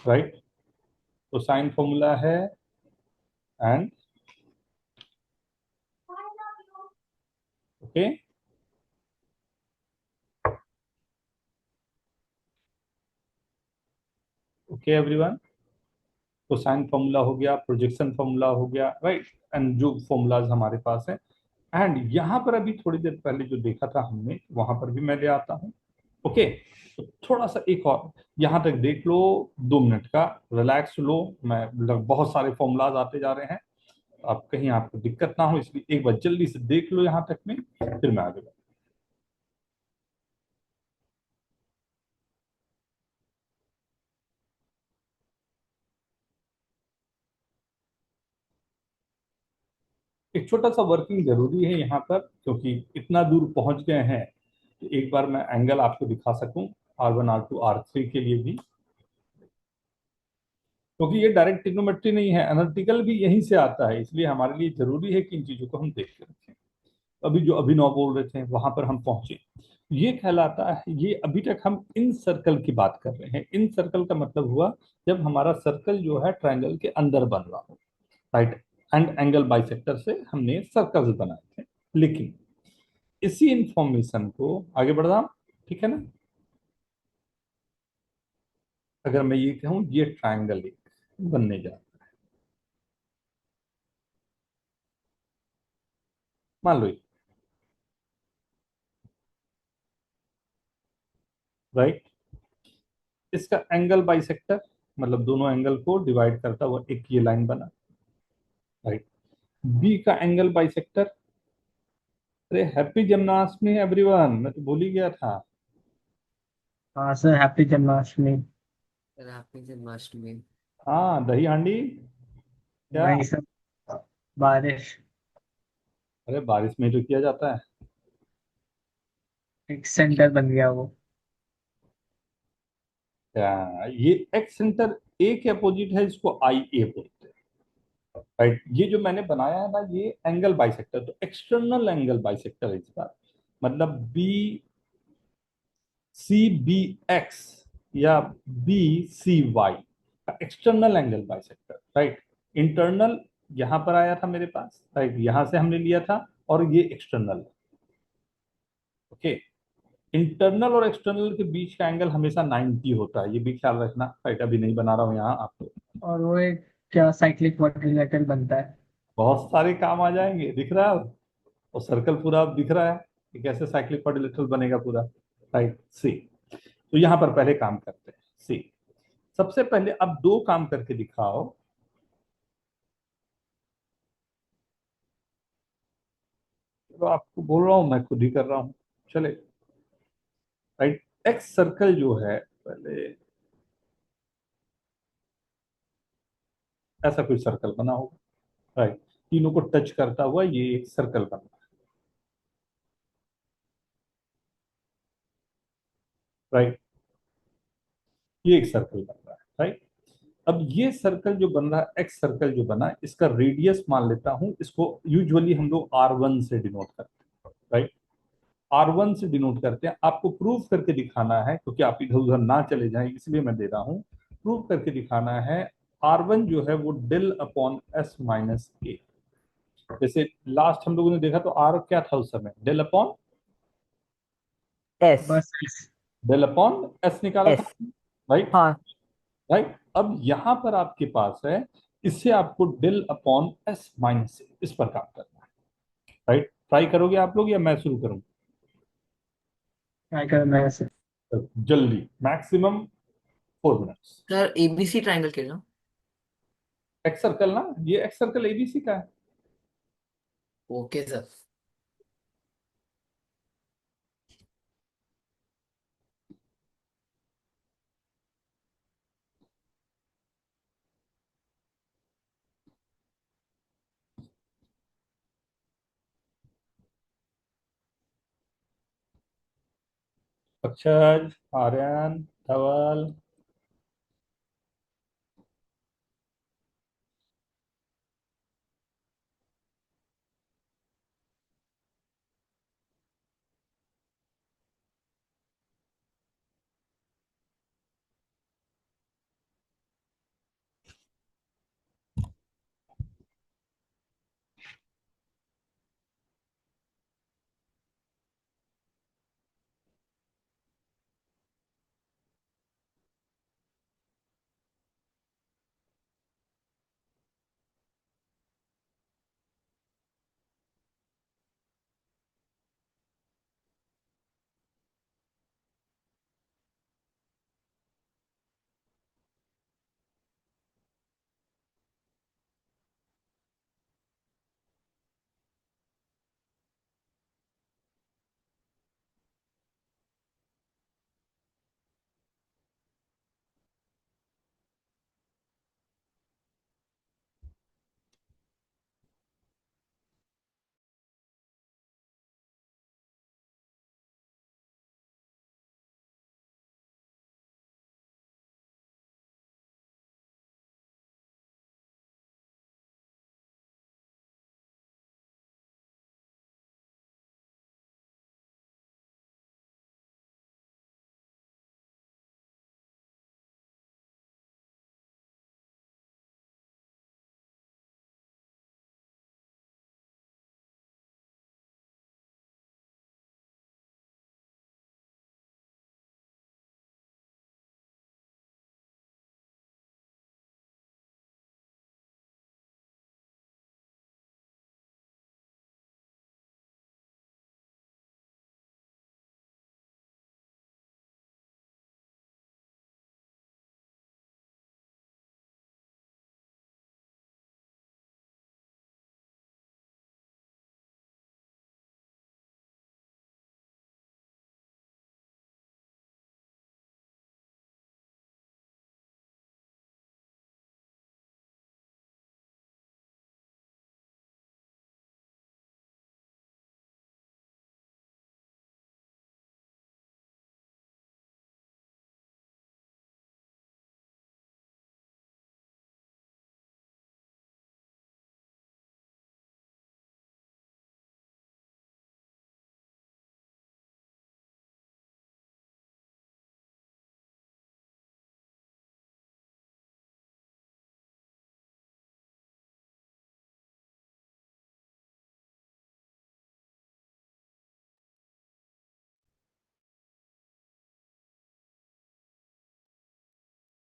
राइट, कोसाइन फॉर्मूला है। And okay, okay everyone, cosine formula हो गया, प्रोजेक्शन फॉर्मूला हो गया, राइट, एंड जो फॉर्मूलाज हमारे पास है। एंड यहाँ पर अभी थोड़ी देर पहले जो देखा था हमने वहां पर भी मैं ले आता हूँ। ओके, तो थोड़ा सा एक और यहाँ तक देख लो, 2 मिनट का रिलैक्स लो, मैं बहुत सारे फॉर्मूलाज आते जा रहे हैं, आप कहीं आपको दिक्कत ना हो इसलिए एक बार जल्दी से देख लो यहाँ तक में, फिर मैं आगे बढ़ूँ। एक छोटा सा वर्किंग जरूरी है यहाँ पर, क्योंकि इतना दूर पहुंच गए हैं तो एक बार मैं एंगल आपको दिखा सकूं, R1 R2 R3 के लिए भी, क्योंकि ये डायरेक्ट ट्रिग्नोमेट्री नहीं है, एनालिटिकल भी यहीं से आता है, इसलिए हमारे लिए जरूरी है कि इन चीजों को हम देख के रखें। अभी जो अभिनव बोल रहे थे वहां पर हम पहुंचे, ये कहलाता है, ये अभी तक हम इन सर्कल की बात कर रहे हैं। इन सर्कल का मतलब हुआ जब हमारा सर्कल जो है ट्रायंगल के अंदर बन रहा हो, राइट। एंड एंगल बाइसेक्टर से हमने सर्कल्स बनाए थे। लेकिन इसी इंफॉर्मेशन को आगे बढ़ रहा, ठीक है ना, अगर मैं ये कहूं ये ट्रायंगल एक बनने जा रहा है, मान लो ये, राइट, इसका एंगल बाइसेक्टर मतलब दोनों एंगल को डिवाइड करता हुआ एक ये लाइन बना, राइट। बी का एंगल बाइसेक्टर, अरे हैप्पी जन्माष्टमी एवरीवन, मैं तो भूल ही गया था। हाँ sir, happy Janmashtami. Sir happy Janmashtami. हाँ दही हांडी क्या? नहीं सर, बारिश। अरे बारिश में तो किया जाता है। एक सेंटर बन गया वो। क्या ये एक्स सेंटर ए के अपोजिट है, इसको आई ए बोलते हैं, राइट। ये जो मैंने बनाया है ना ये एंगल बाइसेक्टर, तो एक्सटर्नल एंगल बाइसेक्टर है इसका, मतलब बी सी बी एक्स या बी सी वाई का external angle bisector, right. Internal यहां पर आया था मेरे पास, राइट, यहां से हमने लिया था, और ये एक्सटर्नल, ओके। इंटरनल और एक्सटर्नल के बीच का एंगल हमेशा 90 होता है, ये भी ख्याल रखना, राइट। अभी नहीं बना रहा हूं यहाँ आपको, और वो एक क्या साइक्लिक क्वाड्रिलेटरल बनता है। बहुत सारे काम आ जाएंगे, दिख रहा है अब? और सर्कल पूरा अब दिख रहा है कि कैसे साइक्लिक क्वाड्रिलेटरल बनेगा पूरा, राइट। सी, तो यहां पर पहले काम करते हैं। सी, सबसे पहले अब दो काम करके दिखाओ। तो आपको बोल रहा हूं, मैं खुद ही कर रहा हूं, चले, राइट। एक्स सर्कल जो है, पहले ऐसा कोई सर्कल बना होगा, राइट, तीनों को टच करता हुआ ये एक सर्कल बना, राइट, ये एक सर्कल बन रहा है, राइट। अब ये सर्कल जो बन रहा है, एक्स सर्कल जो बना, इसका रेडियस मान लेता हूं, इसको यूजुअली हम लोग R1 से डिनोट करते हैं, राइट। R1 से डिनोट करते हैं, आपको प्रूव करके दिखाना है, क्योंकि आप इधर उधर ना चले जाएं इसलिए मैं दे रहा हूं, प्रूव करके दिखाना है। R1 जो है वो डेल अपॉन एस माइनस ए, जैसे लास्ट हम लोगों ने देखा तो आर क्या था उस समय, डेल अपॉन, एस। बस डेल अपॉन एस निकाला था, एस। राइट, हाँ। राइट। अब यहां पर आपके पास है, इससे आपको डेल अपॉन एस माइनस इस पर काम करना है, राइट। ट्राई करोगे आप लोग या मैं शुरू करूं? क्या कर मैं ऐसे। जल्दी, maximum 4 minutes. Sir ABC triangle खेल लो। एक्स सर्कल ना, ये एक्स सर्कल एबीसी का है। Okay sir. Akshay, Aryan, Dhaval,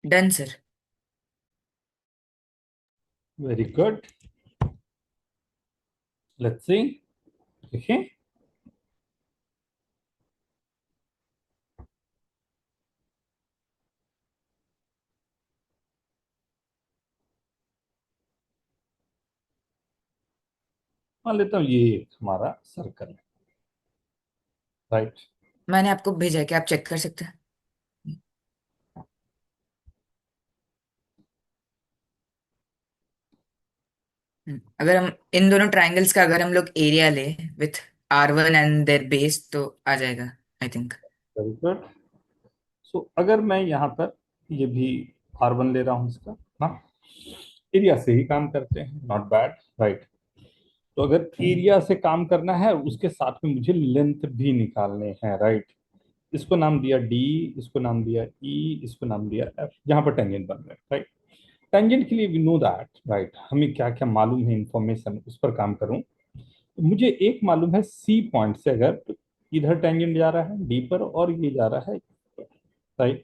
done sir. Very good, let's see. देखिए, मान लेता हूँ ये एक हमारा सर्कल है, राइट। मैंने आपको भेजा है कि आप चेक कर सकते हैं। अगर हम इन दोनों ट्राइंगल्स का अगर हम लोग एरिया ले with R1 and there base तो आ जाएगा I think. Very good. So अगर मैं यहाँ पर ये भी R1 ले रहा हूँ इसका, हाँ, एरिया से ही काम करते हैं, नॉट बैड, राइट। तो अगर एरिया से काम करना है, उसके साथ में मुझे लेंथ भी निकालने हैं, राइट। इसको नाम दिया डी, इसको नाम दिया ई, इसको नाम दिया एफ, जहां पर टेंजेंट बन रहे हैं, राइट। टेंजेंट के लिए वी नो दैट, राइट, हमें क्या क्या मालूम है इंफॉर्मेशन, उस पर काम करूं। तो मुझे एक मालूम है, सी पॉइंट से अगर इधर टेंजेंट जा रहा है डी पर और ये जा रहा है, राइट।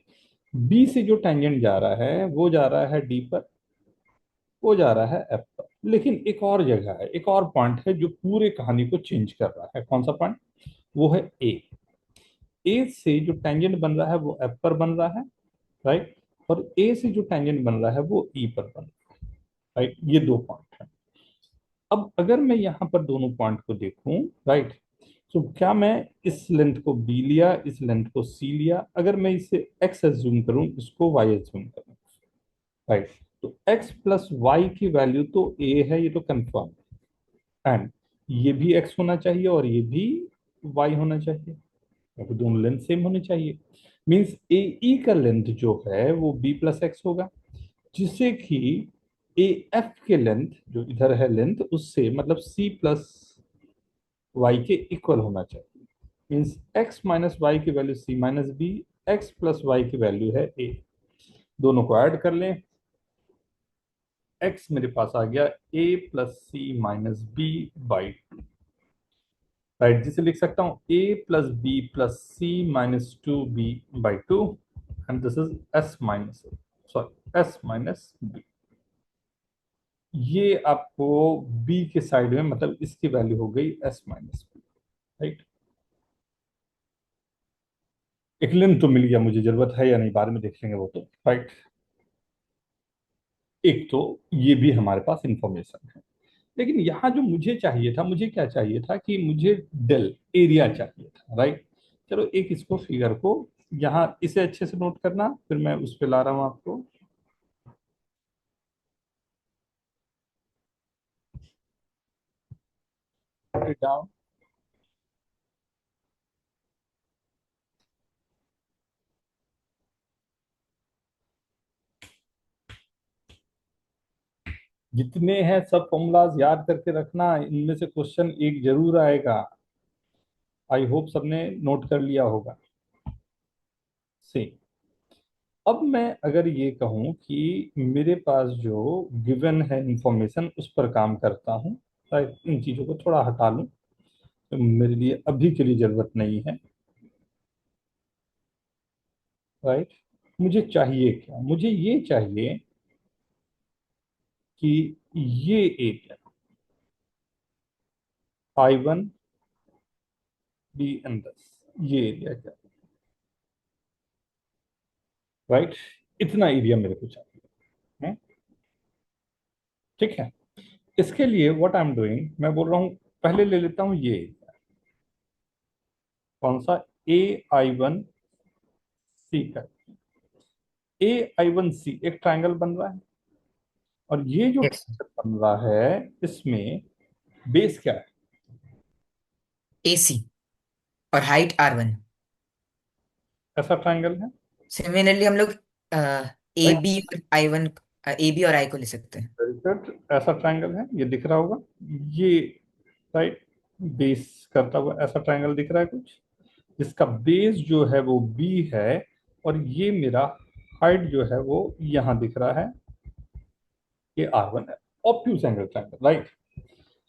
बी से जो टेंजेंट जा रहा है वो जा रहा है डी पर, वो जा रहा है एफ पर। लेकिन एक और जगह है, एक और पॉइंट है जो पूरे कहानी को चेंज कर रहा है। कौन सा पॉइंट? वो है ए। ए से जो टेंजेंट बन रहा है वो एफ पर बन रहा है, राइट। और ए से जो टेंजेंट बन रहा है वो ई पर बन रहा है, राइट। ये दो पॉइंट है। अब अगर मैं यहाँ पर दोनों पॉइंट को देखूं, राइट, तो क्या मैं इस लेंथ को बी लिया, इस लेंथ को सी लिया, अगर मैं इसे एक्स एज्यूम करूं, इसको वाई एज्यूम करूं, राइट, तो एक्स प्लस वाई की वैल्यू तो ए है, ये तो कंफर्म है। एंड ये भी एक्स होना चाहिए और ये भी वाई होना चाहिए, तो दोनों लेंथ सेम होने चाहिए। मींस ए ई का लेंथ जो है वो बी प्लस एक्स होगा, जिससे कि ए एफ के लेंथ जो इधर है लेंथ, उससे मतलब सी प्लस वाई के इक्वल होना चाहिए। मींस एक्स माइनस वाई की value c minus b, x plus Y की वैल्यू है ए। दोनों को ऐड कर लें, एक्स मेरे पास आ गया a plus c minus B by two, right, जिसे लिख सकता हूं a plus B plus c minus two b by two, and this is s minus, sorry, s minus b. ये आपको बी के साइड में, मतलब इसकी वैल्यू हो गई एस माइनस बी, राइट। एक लेंथ तो मिल गया, मुझे जरूरत है या नहीं बाद में देख लेंगे वो तो, राइट। एक तो ये भी हमारे पास इंफॉर्मेशन है। लेकिन यहाँ जो मुझे चाहिए था, मुझे क्या चाहिए था कि मुझे डेल एरिया चाहिए था, राइट। चलो एक इसको फिगर को यहाँ इसे अच्छे से नोट करना, फिर मैं उस पर ला रहा हूँ आपको। डाउन, जितने हैं सब फॉर्मूलाज याद करके रखना, इनमें से क्वेश्चन एक जरूर आएगा। आई होप सबने नोट कर लिया होगा से। अब मैं अगर ये कहूं कि मेरे पास जो गिवन है इंफॉर्मेशन उस पर काम करता हूं, राइट, इन चीजों को थोड़ा हटा लूं, तो मेरे लिए अभी के लिए जरूरत नहीं है, राइट। मुझे चाहिए क्या? मुझे ये चाहिए कि ये एरिया I1 बी एन दस, ये एरिया क्या, राइट, इतना एरिया मेरे को चाहिए, है? ठीक है। इसके लिए व्हाट आई एम डूइंग, मैं बोल रहा हूं पहले ले लेता हूं ये एरिया, कौन सा, A I1 C का। A I1 C एक ट्रायंगल बन रहा है, और ये जो यस। ट्रायंगल बन रहा है इसमें बेस क्या है? AC और हाइट R1। ऐसा ट्रायंगल है, सिमिलरली हम लोग ए राइट। बी और I1, ए बी और आई को ले सकते हैं। वेरी गुड, ऐसा ट्रायंगल है, ये दिख रहा होगा, ये, राइट, बेस करता हुआ ऐसा ट्रायंगल दिख रहा है कुछ, जिसका बेस जो है वो बी है, और ये मेरा हाइट जो है वो यहाँ दिख रहा है, ये R1 है। Obtuse angle triangle, right.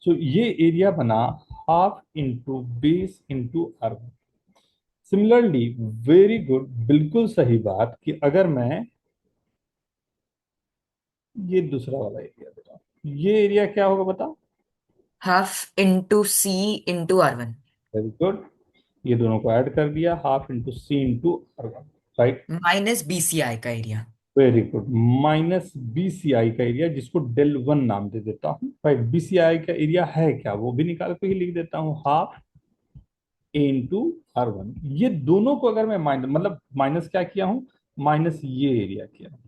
So ये एरिया बना half into base into R1। Similarly, very good, बिल्कुल सही बात, कि अगर मैं ये दूसरा वाला एरिया बताओ, ये एरिया क्या होगा बताओ। Half into c into R1 very good. ये दोनों को ऐड कर दिया, half into c into R1। Right. Minus BCI का area. Very good. Minus BCI का एरिया, जिसको डेल वन नाम दे देता हूँ। राइट। BCI का एरिया है क्या, वो भी निकाल के ही लिख देता हूँ, हाफ ए इंटू R1। ये दोनों को अगर मैं माइनस, मतलब माइनस क्या किया हूँ, माइनस ये एरिया किया हूं।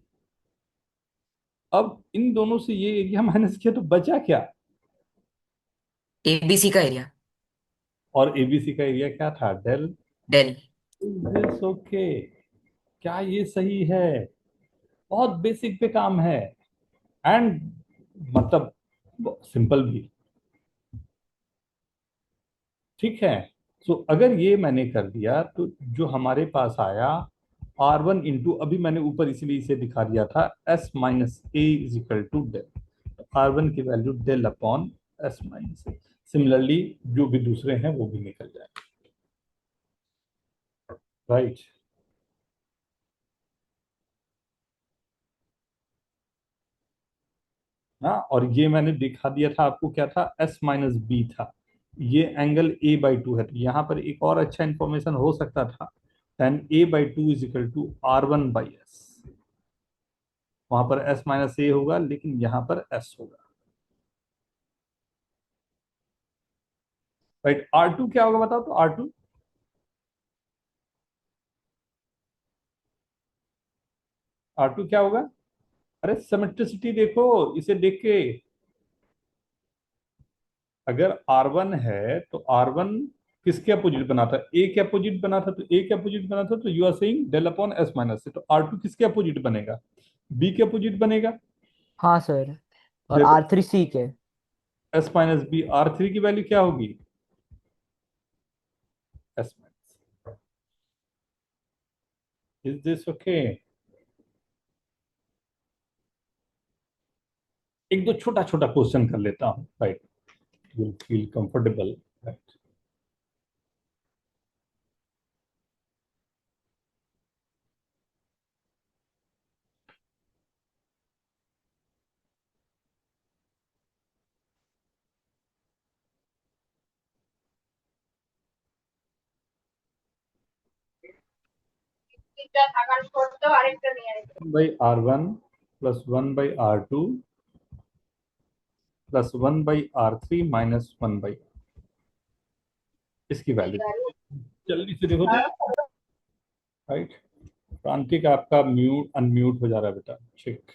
अब इन दोनों से ये एरिया माइनस किया तो बचा क्या, ABC का एरिया। और ABC का एरिया क्या था, डेल। डेल। This okay. क्या ये सही है, बहुत बेसिक पे काम है, एंड मतलब सिंपल भी। ठीक है। सो अगर ये मैंने कर दिया तो जो हमारे पास आया, R1 इंटू, अभी मैंने ऊपर इसलिए इसे दिखा दिया था, S minus a is equal to del. R1 की value del upon S minus a. Similarly जो भी दूसरे हैं वो भी निकल जाए। राइट। हाँ, और ये मैंने दिखा दिया था आपको, क्या था, S माइनस बी था। ये एंगल A/2 है, तो यहाँ पर एक और अच्छा इंफॉर्मेशन हो सकता था, tan A/2 is equal to R1/S। वहां पर S माइनस ए होगा, लेकिन यहाँ पर S होगा। राइट। R2 क्या होगा बताओ तो, R2, R2 क्या होगा। अरे सिमेट्रिसिटी देखो, इसे देख के, अगर R1 है तो R1 किसके अपोजिट बना था, ए के अपोजिट बना था, तो ए के अपोजिट बना था, तो you are saying del upon S minus से, तो R2 किसके अपोजिट बनेगा, बी के अपोजिट बनेगा। हाँ सर। और देखो, R3 C के। S माइनस बी, R3 की वैल्यू क्या होगी, S minus. Is this okay. एक दो छोटा छोटा क्वेश्चन कर लेता हूँ। Right. You feel comfortable. Right plus 1/R2 plus 1/R3 minus 1/, इसकी वैल्यू जल्दी से देखो तो। राइट। प्रांतिक आपका म्यूट अनम्यूट हो जा रहा है बेटा, चेक।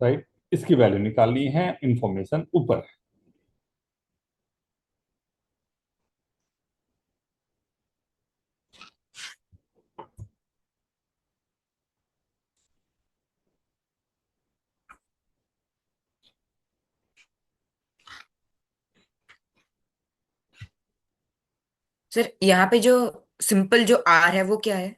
राइट। इसकी वैल्यू निकालनी है, इंफॉर्मेशन ऊपर है। सर यहाँ पे जो सिंपल जो R है वो क्या है,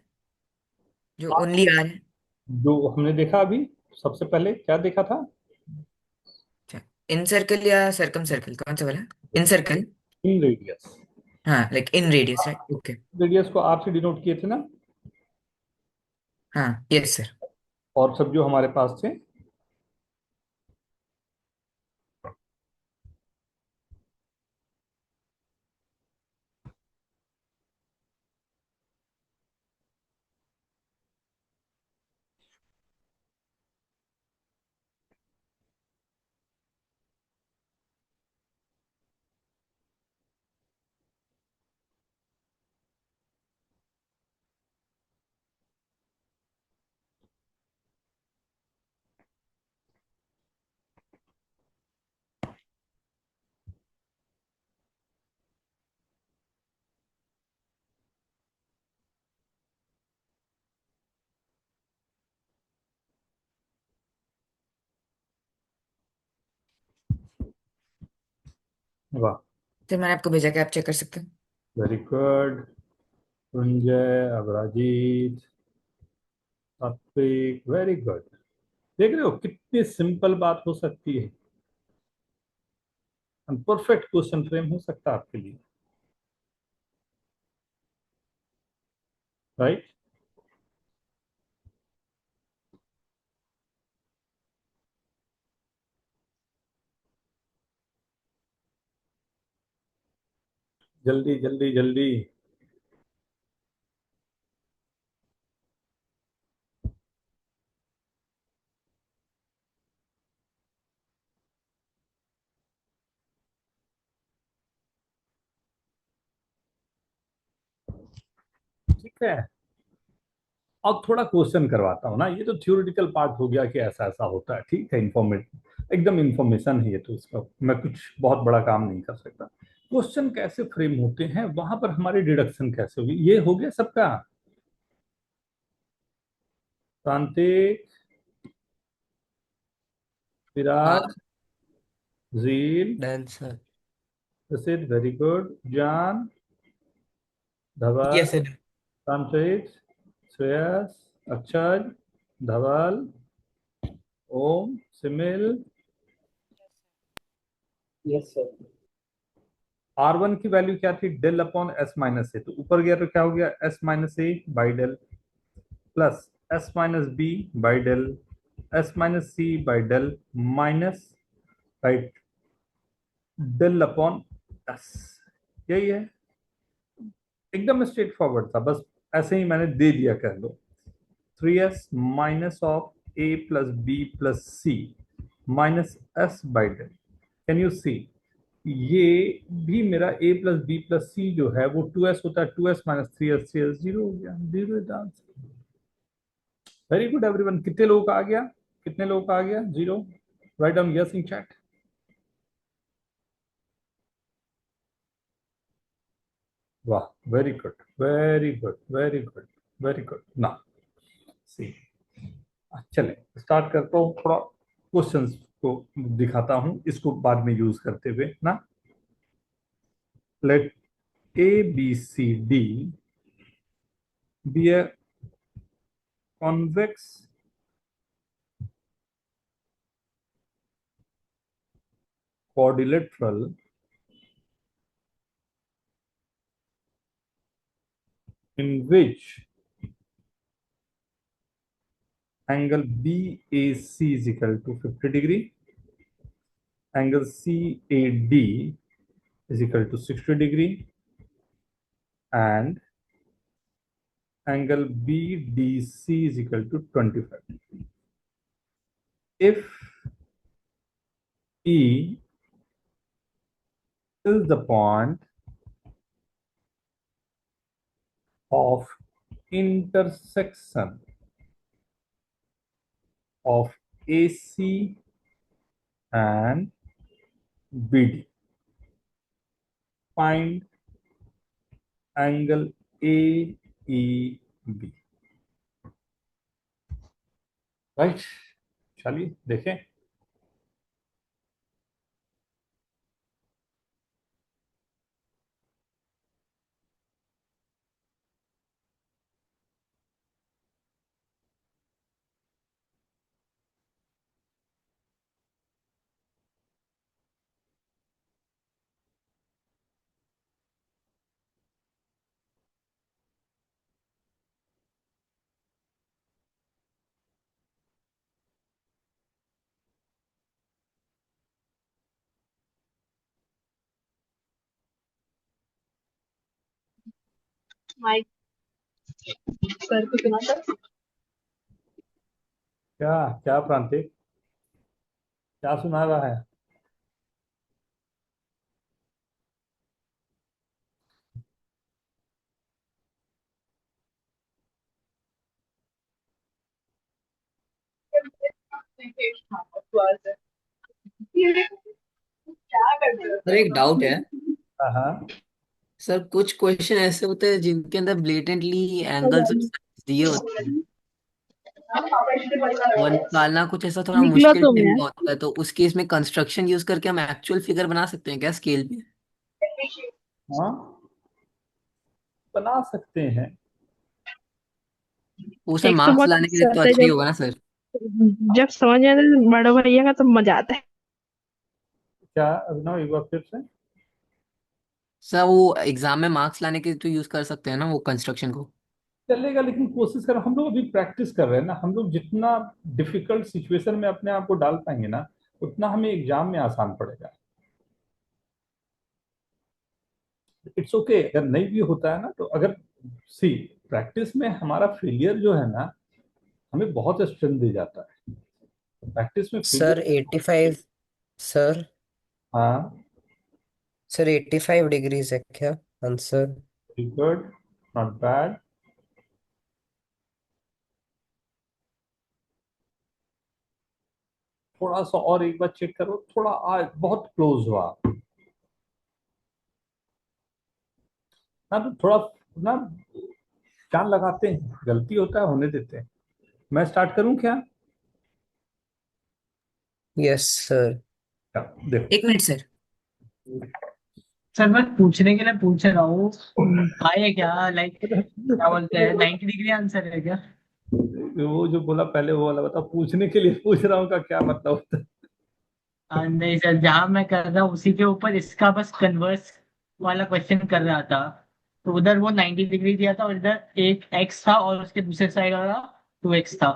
जो ओनली R है। जो हमने देखा अभी, सबसे पहले क्या देखा था, अच्छा, इन सर्कल या सर्कम सर्कल, कौन सा वाला। Incircle. Inradius. हाँ, like inradius, right, okay. Radius को आर से डिनोट किए थे ना, हाँ, यस सर। और सब जो हमारे पास थे। वाह, सर मैंने आपको भेजा, कि आप चेक कर सकते हैं। Very good. संजय, अबराजीत, सात्विक, वेरी गुड। देख रहे हो कितनी सिंपल बात हो सकती है, परफेक्ट क्वेश्चन फ्रेम हो सकता है आपके लिए। राइट। जल्दी जल्दी जल्दी। ठीक है, अब थोड़ा क्वेश्चन करवाता हूँ ना, ये तो थ्योरेटिकल पार्ट हो गया कि ऐसा ऐसा होता है, ठीक है, इंफॉर्मेटिव एकदम इंफॉर्मेशन है ये, तो इसका मैं कुछ बहुत बड़ा काम नहीं कर सकता। क्वेश्चन कैसे फ्रेम होते हैं, वहां पर हमारी डिडक्शन कैसे होगी, ये हो गया सबका। प्रांतिक, हाँ Viraj, Jeel, done sir. Rashid, very good, Jaan, Dhaval, yes sir. Ramcharit, Shreyas, Akshay, Dhaval, Om, Simil. Yes sir. R1 की वैल्यू क्या थी, del upon S minus A, तो ऊपर गया तो क्या हो गया, S minus A by del, plus S minus B by del, S minus C by del, minus right del upon S. यही है, एकदम स्ट्रेट फॉरवर्ड था, बस ऐसे ही मैंने दे दिया, कह लो 3s minus of a plus B plus c minus s by del. Can you see, ये भी मेरा a plus B plus c जो है वो 2s होता है, 2s माइनस 3s जीरो हो गया, zero is answer. Very good everyone, कितने लोगों का आ गया, कितने लोगों का आ गया, zero, right down yes in chat. वाह, very good very good very good very good ना। सी, चले स्टार्ट करता हूँ, थोड़ा क्वेश्चंस को दिखाता हूँ, इसको बाद में यूज करते हुए ना। Let A B C D be a convex quadrilateral in which angle BAC is equal to 50 degree, angle CAD is equal to 60 degree, and angle BDC is equal to 25 degree. If E is the point of intersection of AC and BD, find angle AEB. Right, चलिए देखें। माइक सर को सुना था। क्या क्या प्रांतिक, क्या सुना रहा है। क्या करते हो सर एक डाउट है। हाँ, सर कुछ क्वेश्चन ऐसे होते हैं जिनके अंदर ब्लेटेंटली एंगल्स दिए होते हैं और निकालना कुछ ऐसा थोड़ा निकला मुश्किल तो टाइप मैं। का होता है, तो उस केस में कंस्ट्रक्शन यूज करके हम एक्चुअल फिगर बना सकते हैं क्या स्केल पे? हाँ बना सकते हैं। वो सर एक तो मार्क्स बहुत लाने के लिए गुस्सा तो आता है अच्छा ही जब होगा ना सर? जब समझ में आता है बड़ा भैया का, तब मजा आता है। क्या अभिनव, एक बार फिर से। सर वो एग्जाम में मार्क्स लाने के लिए तो यूज कर सकते हैं ना वो कंस्ट्रक्शन को? चलेगा, लेकिन कोशिश करो, हम लोग अभी प्रैक्टिस कर रहे हैं ना, हम लोग जितना डिफिकल्ट सिचुएशन में अपने आप को डाल पाएंगे ना, उतना हमें एग्जाम में आसान पड़ेगा। इट्स ओके अगर नहीं भी होता है ना, तो अगर सी प्रैक्टिस में हमारा फेलियर जो है ना, हमें बहुत स्ट्रेंथ दे जाता है। प्रैक्टिस में सर फेलियर। 85। सर हाँ, सर 85 डिग्रीज है क्या answer? Very good, not bad. थोड़ा सा और एक बार चेक करो, थोड़ा बहुत क्लोज हुआ ना, तो थोड़ा ना जान लगाते हैं, गलती होता है, होने देते हैं। मैं स्टार्ट करूं क्या? Yes sir. देखो। एक मिनट सर। सर मैं पूछने के लिए पूछ रहा हूँ, पाए है क्या, लाइक क्या बोलते हैं, 90 डिग्री आंसर है क्या? वो जो बोला पहले वो वाला बता, पूछने के लिए पूछ रहा हूँ का क्या मतलब होता है? नहीं सर, जहाँ मैं कर रहा हूँ उसी के ऊपर इसका बस कन्वर्स वाला क्वेश्चन कर रहा था। तो उधर वो 90 डिग्री दिया था और इधर एक एक्स था और उसके दूसरे साइड वाला 2x था।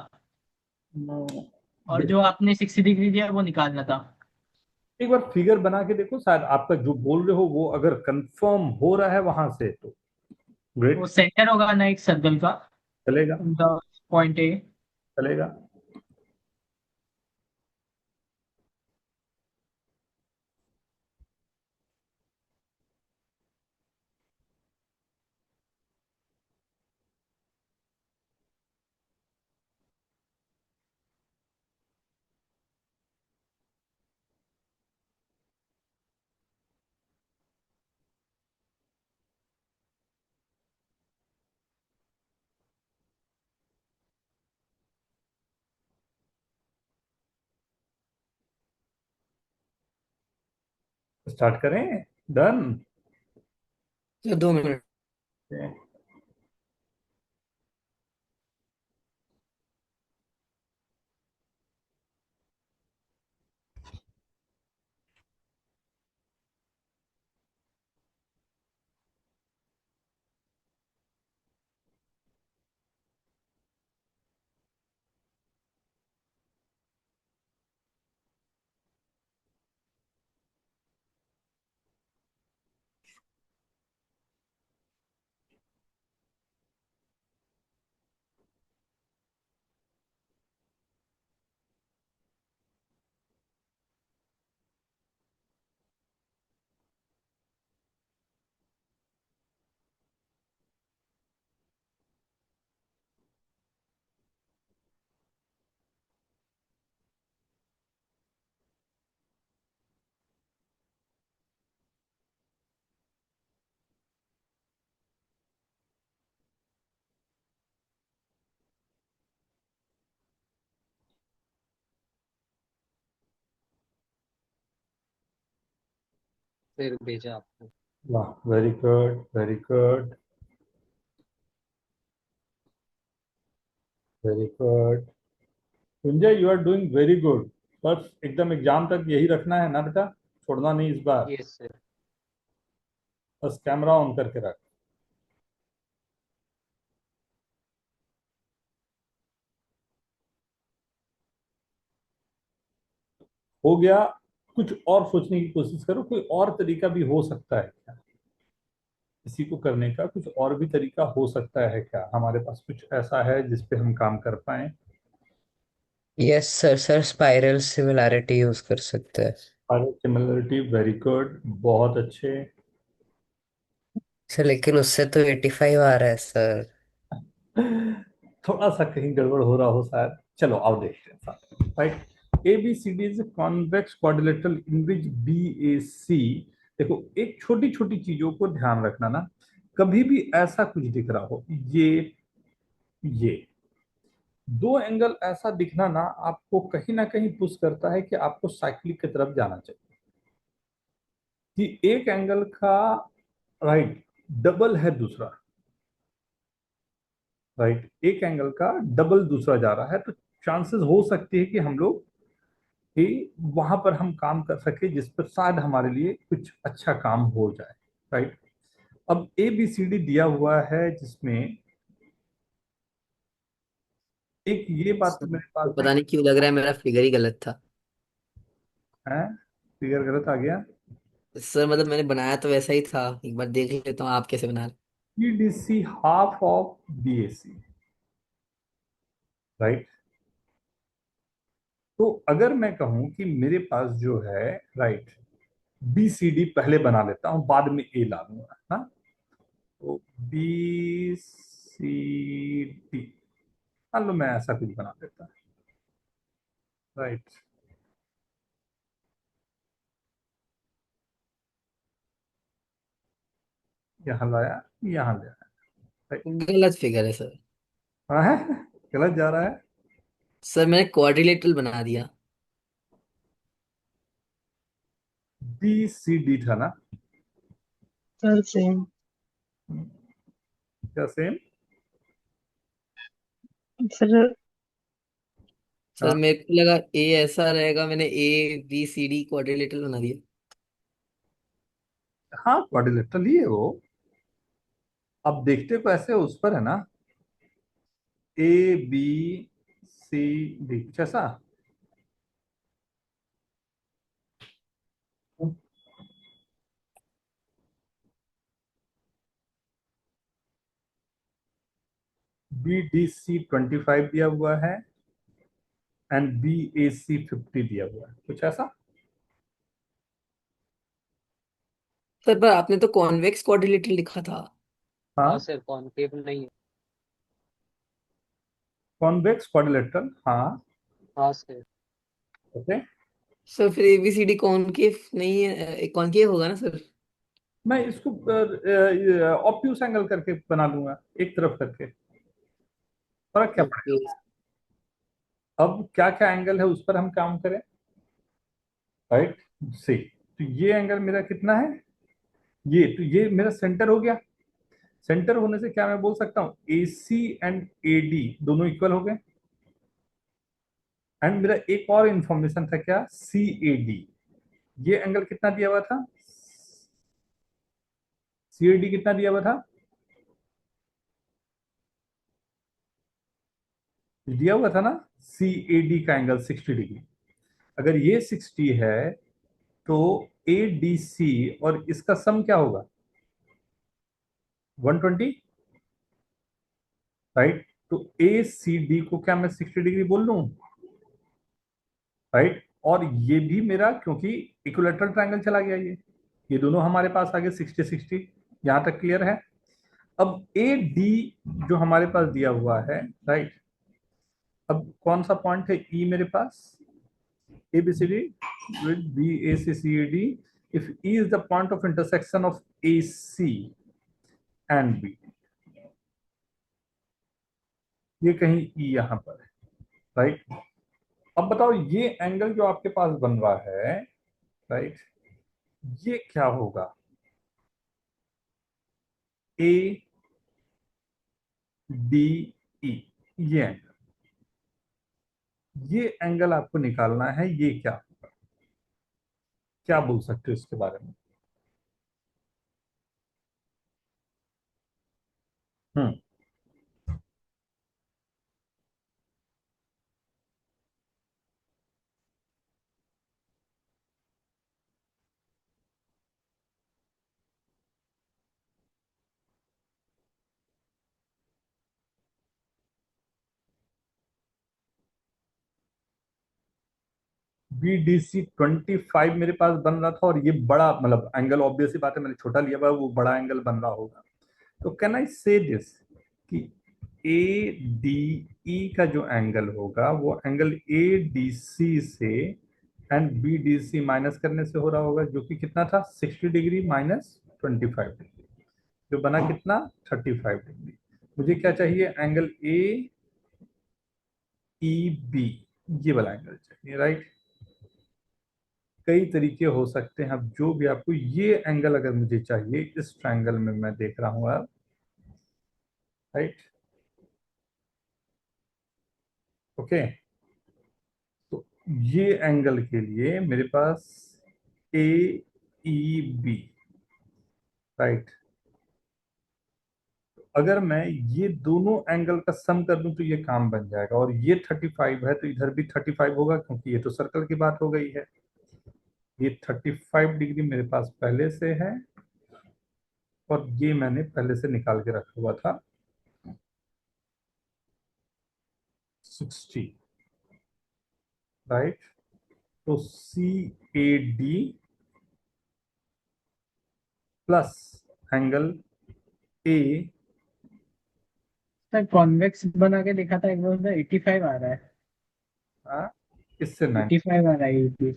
और जो देखो, आपने 60 डिग्री दिया वो निकालना था। एक बार फिगर बना के देखो, शायद आपका जो बोल रहे हो वो अगर कंफर्म हो रहा है वहां से तो वो ग्रेट। सेंटर होगा ना एक सर्कल का, चलेगा, उनका पॉइंट ए। चलेगा। स्टार्ट करें? डन। तो 2 मिनट। फिर भेजा आपको। वाह, very good, very good, very good. Sanjay, you are doing very good. बस एकदम एग्जाम तक यही रखना है ना बेटा, छोड़ना नहीं इस बार। Yes sir. बस कैमरा ऑन करके रख। हो गया? कुछ और सोचने की कोशिश करो, कोई और तरीका भी हो सकता है क्या? इसी को करने का कुछ और भी तरीका हो सकता है क्या? हमारे पास कुछ ऐसा है जिस पे हम काम कर पाए? Yes sir. Sir spiral similarity use कर सकते हैं। और सिमिलरिटी, वेरी गुड, बहुत अच्छे। सर लेकिन उससे तो 85 आ रहा है सर। थोड़ा सा कहीं गड़बड़ हो रहा हो शायद। चलो आओ देखते हैं साथ, right. A B C d is convex quadrilateral in which b A c. देखो, एक छोटी छोटी चीजों को ध्यान रखना ना, कभी भी ऐसा कुछ दिख रहा हो, ये दो एंगल ऐसा दिखना ना, आपको कहीं ना कहीं पुश करता है कि आपको साइक्लिक की तरफ जाना चाहिए। कि एक एंगल का राइट डबल है दूसरा, राइट एक एंगल का डबल दूसरा जा रहा है, तो चांसेस हो सकती है कि हम लोग कि वहां पर हम काम कर सके जिस पर शायद हमारे लिए कुछ अच्छा काम हो जाए, राइट। अब ए बी सी डी दिया हुआ है जिसमें एक ये बात तो सर मेरे तो पास है। पता नहीं क्यों लग रहा है मेरा फिगर ही गलत था। है, फिगर गलत आ गया? सर मतलब मैंने बनाया तो वैसा ही था, एक बार देख लेता हूँ आप कैसे बना रहे। BDC half of BAC, right. तो अगर मैं कहूं कि मेरे पास जो है, राइट, BCD पहले बना लेता हूं, बाद में A ला लूंगा ना। तो BCD, मान लो मैं ऐसा कुछ बना देता, राइट। यहाँ लाया, यहाँ ले आया, राइट। गलत फिगर है सर। हाँ है, गलत जा रहा है। सर मैंने क्वाड्रिलेटरल बना दिया। BCD था ना? Sir same. क्या सेम? सर सर मेरे को लगा ए ऐसा रहेगा, मैंने ABCD क्वाड्रिलेटरल बना दिया। हाँ, क्वाड्रिलेटरल ही है वो। अब देखते को ऐसे उस पर है ना, ABCD कुछ ऐसा। BDC 25 दिया हुआ है एंड BAC 50 दिया हुआ है, कुछ ऐसा। सर पर आपने तो कॉन्वेक्स क्वाड्रिलेटरल लिखा था। हाँ सर, कॉनकेव नहीं है। कॉन्वेक्स क्वाड्रिलेटरल, हाँ। हाँ सर। ओके। सर फिर ABCD कॉनकेव नहीं है, कॉनकेव होगा ना सर। मैं इसको ऑब्ट्यूस एंगल करके बना लूंगा, एक तरफ करके, फर्क क्या ओके। पड़ेगा। अब क्या क्या एंगल है उस पर हम काम करें, राइट। सी, तो ये एंगल मेरा कितना है, तो ये मेरा सेंटर हो गया। सेंटर होने से क्या मैं बोल सकता हूँ, AC एंड AD दोनों इक्वल हो गए। एंड मेरा एक और इंफॉर्मेशन था क्या, CAD, ये एंगल कितना दिया हुआ था, CAD कितना दिया हुआ था, दिया हुआ था ना, CAD का एंगल 60 डिग्री। अगर ये 60 है तो ADC और इसका सम क्या होगा, 120, राइट। तो ACD को क्या मैं 60 डिग्री बोल लूं, राइट। और ये भी मेरा, क्योंकि इक्विलेटरल ट्रायंगल चला गया, ये दोनों हमारे पास आ गए 60 60, यहां तक क्लियर है। अब AD जो हमारे पास दिया हुआ है, राइट। अब कौन सा पॉइंट है E मेरे पास, ABCD with BACCAD, if E is the point of intersection of AC and B, ये कहीं E यहां पर है, राइट। अब बताओ ये एंगल जो आपके पास बन रहा है, राइट, ये क्या होगा, ADE, ये एंगल आपको निकालना है, ये क्या बोल सकते हो इसके बारे में। हम्म। BDC 25 मेरे पास बन रहा था, और ये बड़ा मतलब एंगल, ऑब्वियस सी बात है, मैंने छोटा लिया हुआ है, वो बड़ा एंगल बन रहा होगा। तो कैन आई से दिस कि ADE का जो एंगल होगा वो एंगल ADC से एंड BDC माइनस करने से हो रहा होगा, जो कि कितना था, 60 डिग्री माइनस 25 डिग्री, जो बना कितना, 35 डिग्री। मुझे क्या चाहिए, एंगल AEB, ये वाला एंगल चाहिए, राइट। कई तरीके हो सकते हैं, अब जो भी आपको, ये एंगल अगर मुझे चाहिए इस ट्रायंगल में मैं देख रहा हूं अब, राइट, ओके। तो ये एंगल के लिए मेरे पास AEB, राइट। अगर मैं ये दोनों एंगल का सम कर दूं तो ये काम बन जाएगा, और ये 35 है तो इधर भी 35 होगा, क्योंकि ये तो सर्कल की बात हो गई है। ये 35 डिग्री मेरे पास पहले से है, और ये मैंने पहले से निकाल के रखा हुआ था 60, राइट। तो c a d plus angle a, sir convex बना के देखा था एक बार, उधर 85 आ रहा है। इससे 85 आ रहा है 80।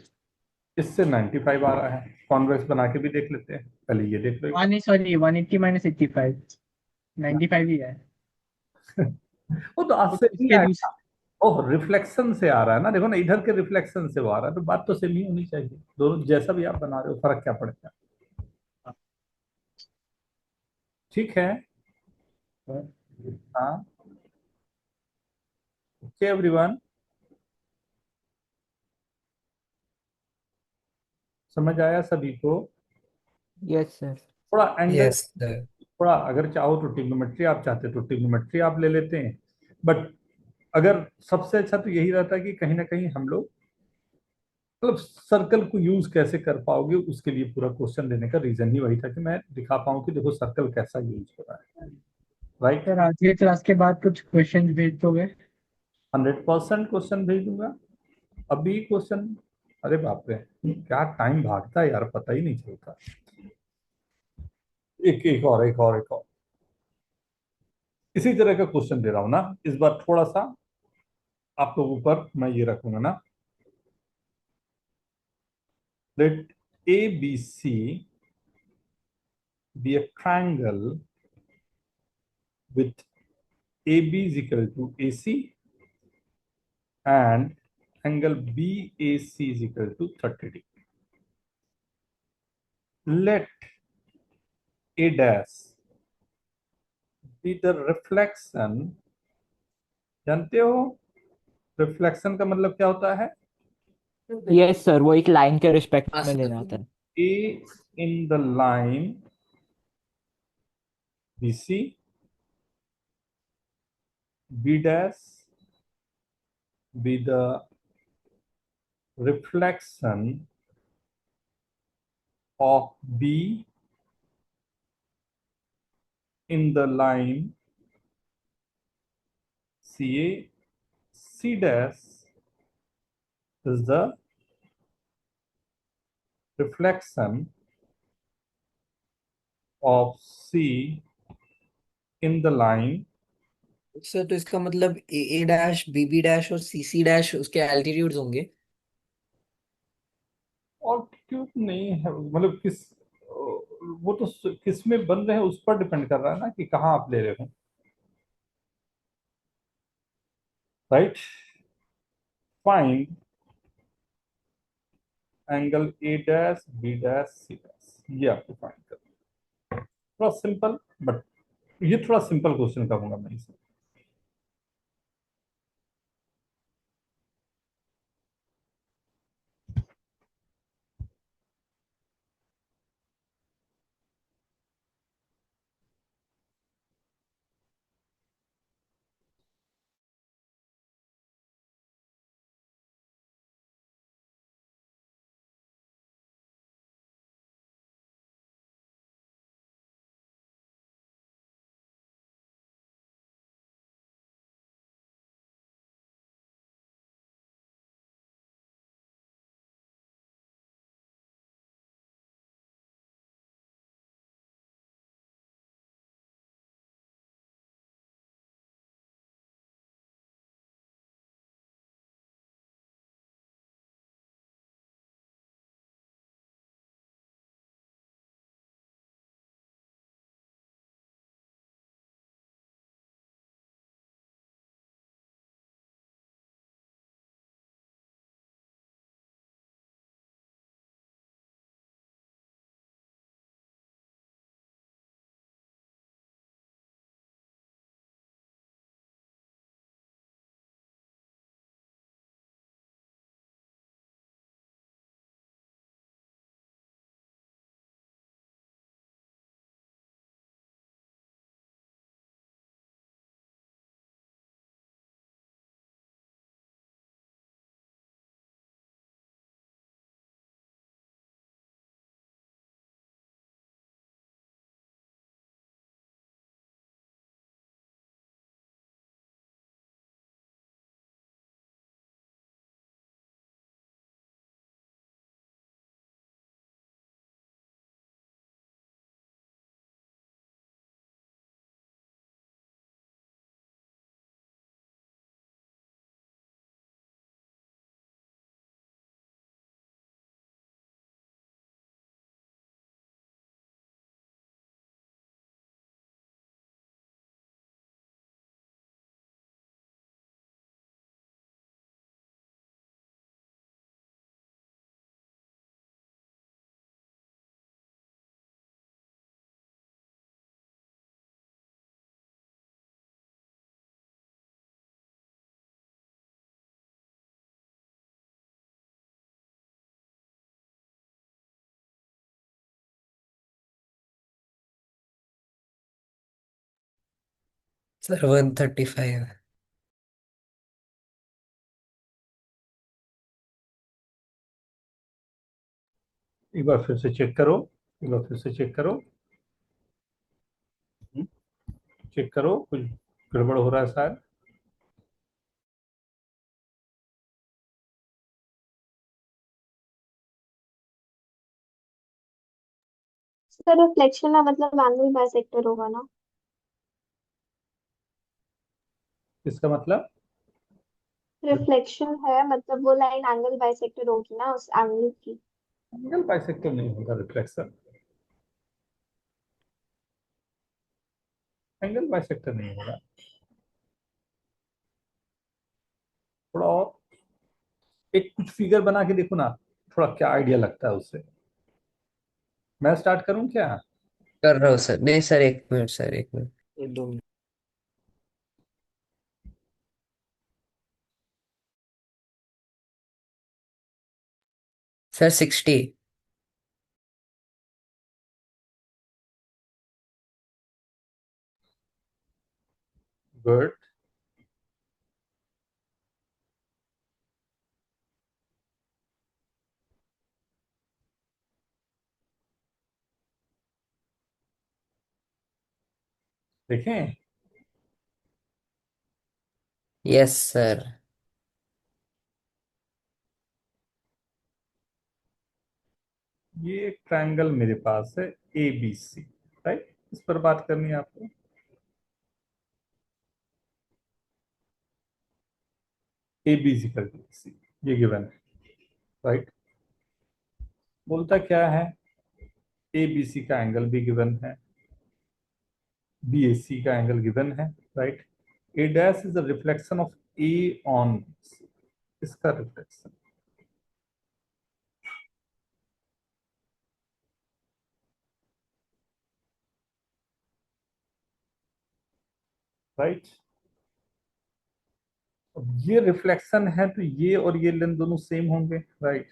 इससे 95 आ रहा है। कॉन्वेक्स बना के भी देख लेते हैं, पहले ये देख लो एक हाँ नहीं सॉरी, 180 माइनस 85, 95 ही है। बार। वो तो आज तो से नहीं उसके आएगा। दूसरे, ओह, रिफ्लेक्शन से आ रहा है ना, देखो ना, इधर के रिफ्लेक्शन से वो आ रहा है, तो बात तो सेम ही होनी चाहिए। दोनों जैसा भी आप बना रहे हो, फर्क क्या पड़ेगा। ठीक है। हाँ, ओके एवरीवन, समझ आया सभी को। Yes sir. थोड़ा एंगल, Yes, sir. थोड़ा अगर चाहो तो ट्रिग्नोमेट्री आप चाहते तो ट्रिग्नोमेट्री आप ले लेते हैं, बट अगर सबसे अच्छा तो यही रहता है कि कहीं ना कहीं हम लोग मतलब सर्कल को यूज कैसे कर पाओगे, उसके लिए पूरा क्वेश्चन देने का रीजन ही वही था कि मैं दिखा पाऊं कि देखो सर्कल कैसा यूज हो रहा है, राइट। सर आज के क्लास के बाद कुछ क्वेश्चन भेज दोगे? 100% क्वेश्चन भेज दूंगा। अभी क्वेश्चन, अरे बाप रे, क्या टाइम भागता है यार, पता ही नहीं चलता। एक एक और, एक और, एक और इसी तरह का क्वेश्चन दे रहा हूं ना इस बार, थोड़ा सा आप लोगों पर मैं ये रखूंगा ना। Let A B C be a triangle with AB is equal to AC and angle BAC is equal to 30 degree. Let A dash be the reflection. जानते हो रिफ्लेक्शन का मतलब क्या होता है? यस सर, वो एक लाइन के रिस्पेक्ट हाँ में सर। लेना होता है। A in the line BC, B dash be the reflection of B in the line CA, C dash is the reflection of C in the line। Sir तो इसका मतलब ए डैश बी बी डैश और सी सी डैश उसके एल्टीट्यूड्स होंगे। और क्यों नहीं है, मतलब किस, वो तो किस में बन रहे हैं उस पर डिपेंड कर रहा है ना कि कहाँ आप ले रहे हो, right. Find angle A dash B dash C dash, ये आपको फाइंड करना है। थोड़ा सिंपल, बट ये थोड़ा सिंपल क्वेश्चन कहूंगा मैं इसे। सर 135। एक बार फिर से चेक करो, एक बार फिर से चेक करो, चेक करो, कुछ गड़बड़ हो रहा है शायद। सर रिफ्लेक्शन का मतलब एंगल बाइसेक्टर होगा ना? इसका मतलब रिफ्लेक्शन है मतलब वो लाइन एंगल बाइसेक्टर होगी ना उस एंगल की। एंगल बाइसेक्टर नहीं होगा रिफ्लेक्शन, एंगल बाइसेक्टर नहीं होगा। थोड़ा और एक कुछ फिगर बना के देखो ना, थोड़ा क्या आइडिया लगता है उससे। मैं स्टार्ट करूं क्या? कर रहा हूँ सर। नहीं सर, 1 मिनट सर, 1 मिनट। ये 2 मिनट। सर 60। गुड। देखें, यस सर। ये एक ट्रायंगल मेरे पास है ए बी सी, राइट। इस पर बात करनी है आपको। ए बी सी कर सी, ये गिवन है, राइट। बोलता क्या है, ए बी सी का एंगल भी गिवन है, बी ए सी का एंगल गिवन है, right. A dash is the reflection of A on, इसका रिफ्लेक्शन, राइट। अब ये रिफ्लेक्शन है तो ये और ये लेंथ दोनों सेम होंगे, राइट।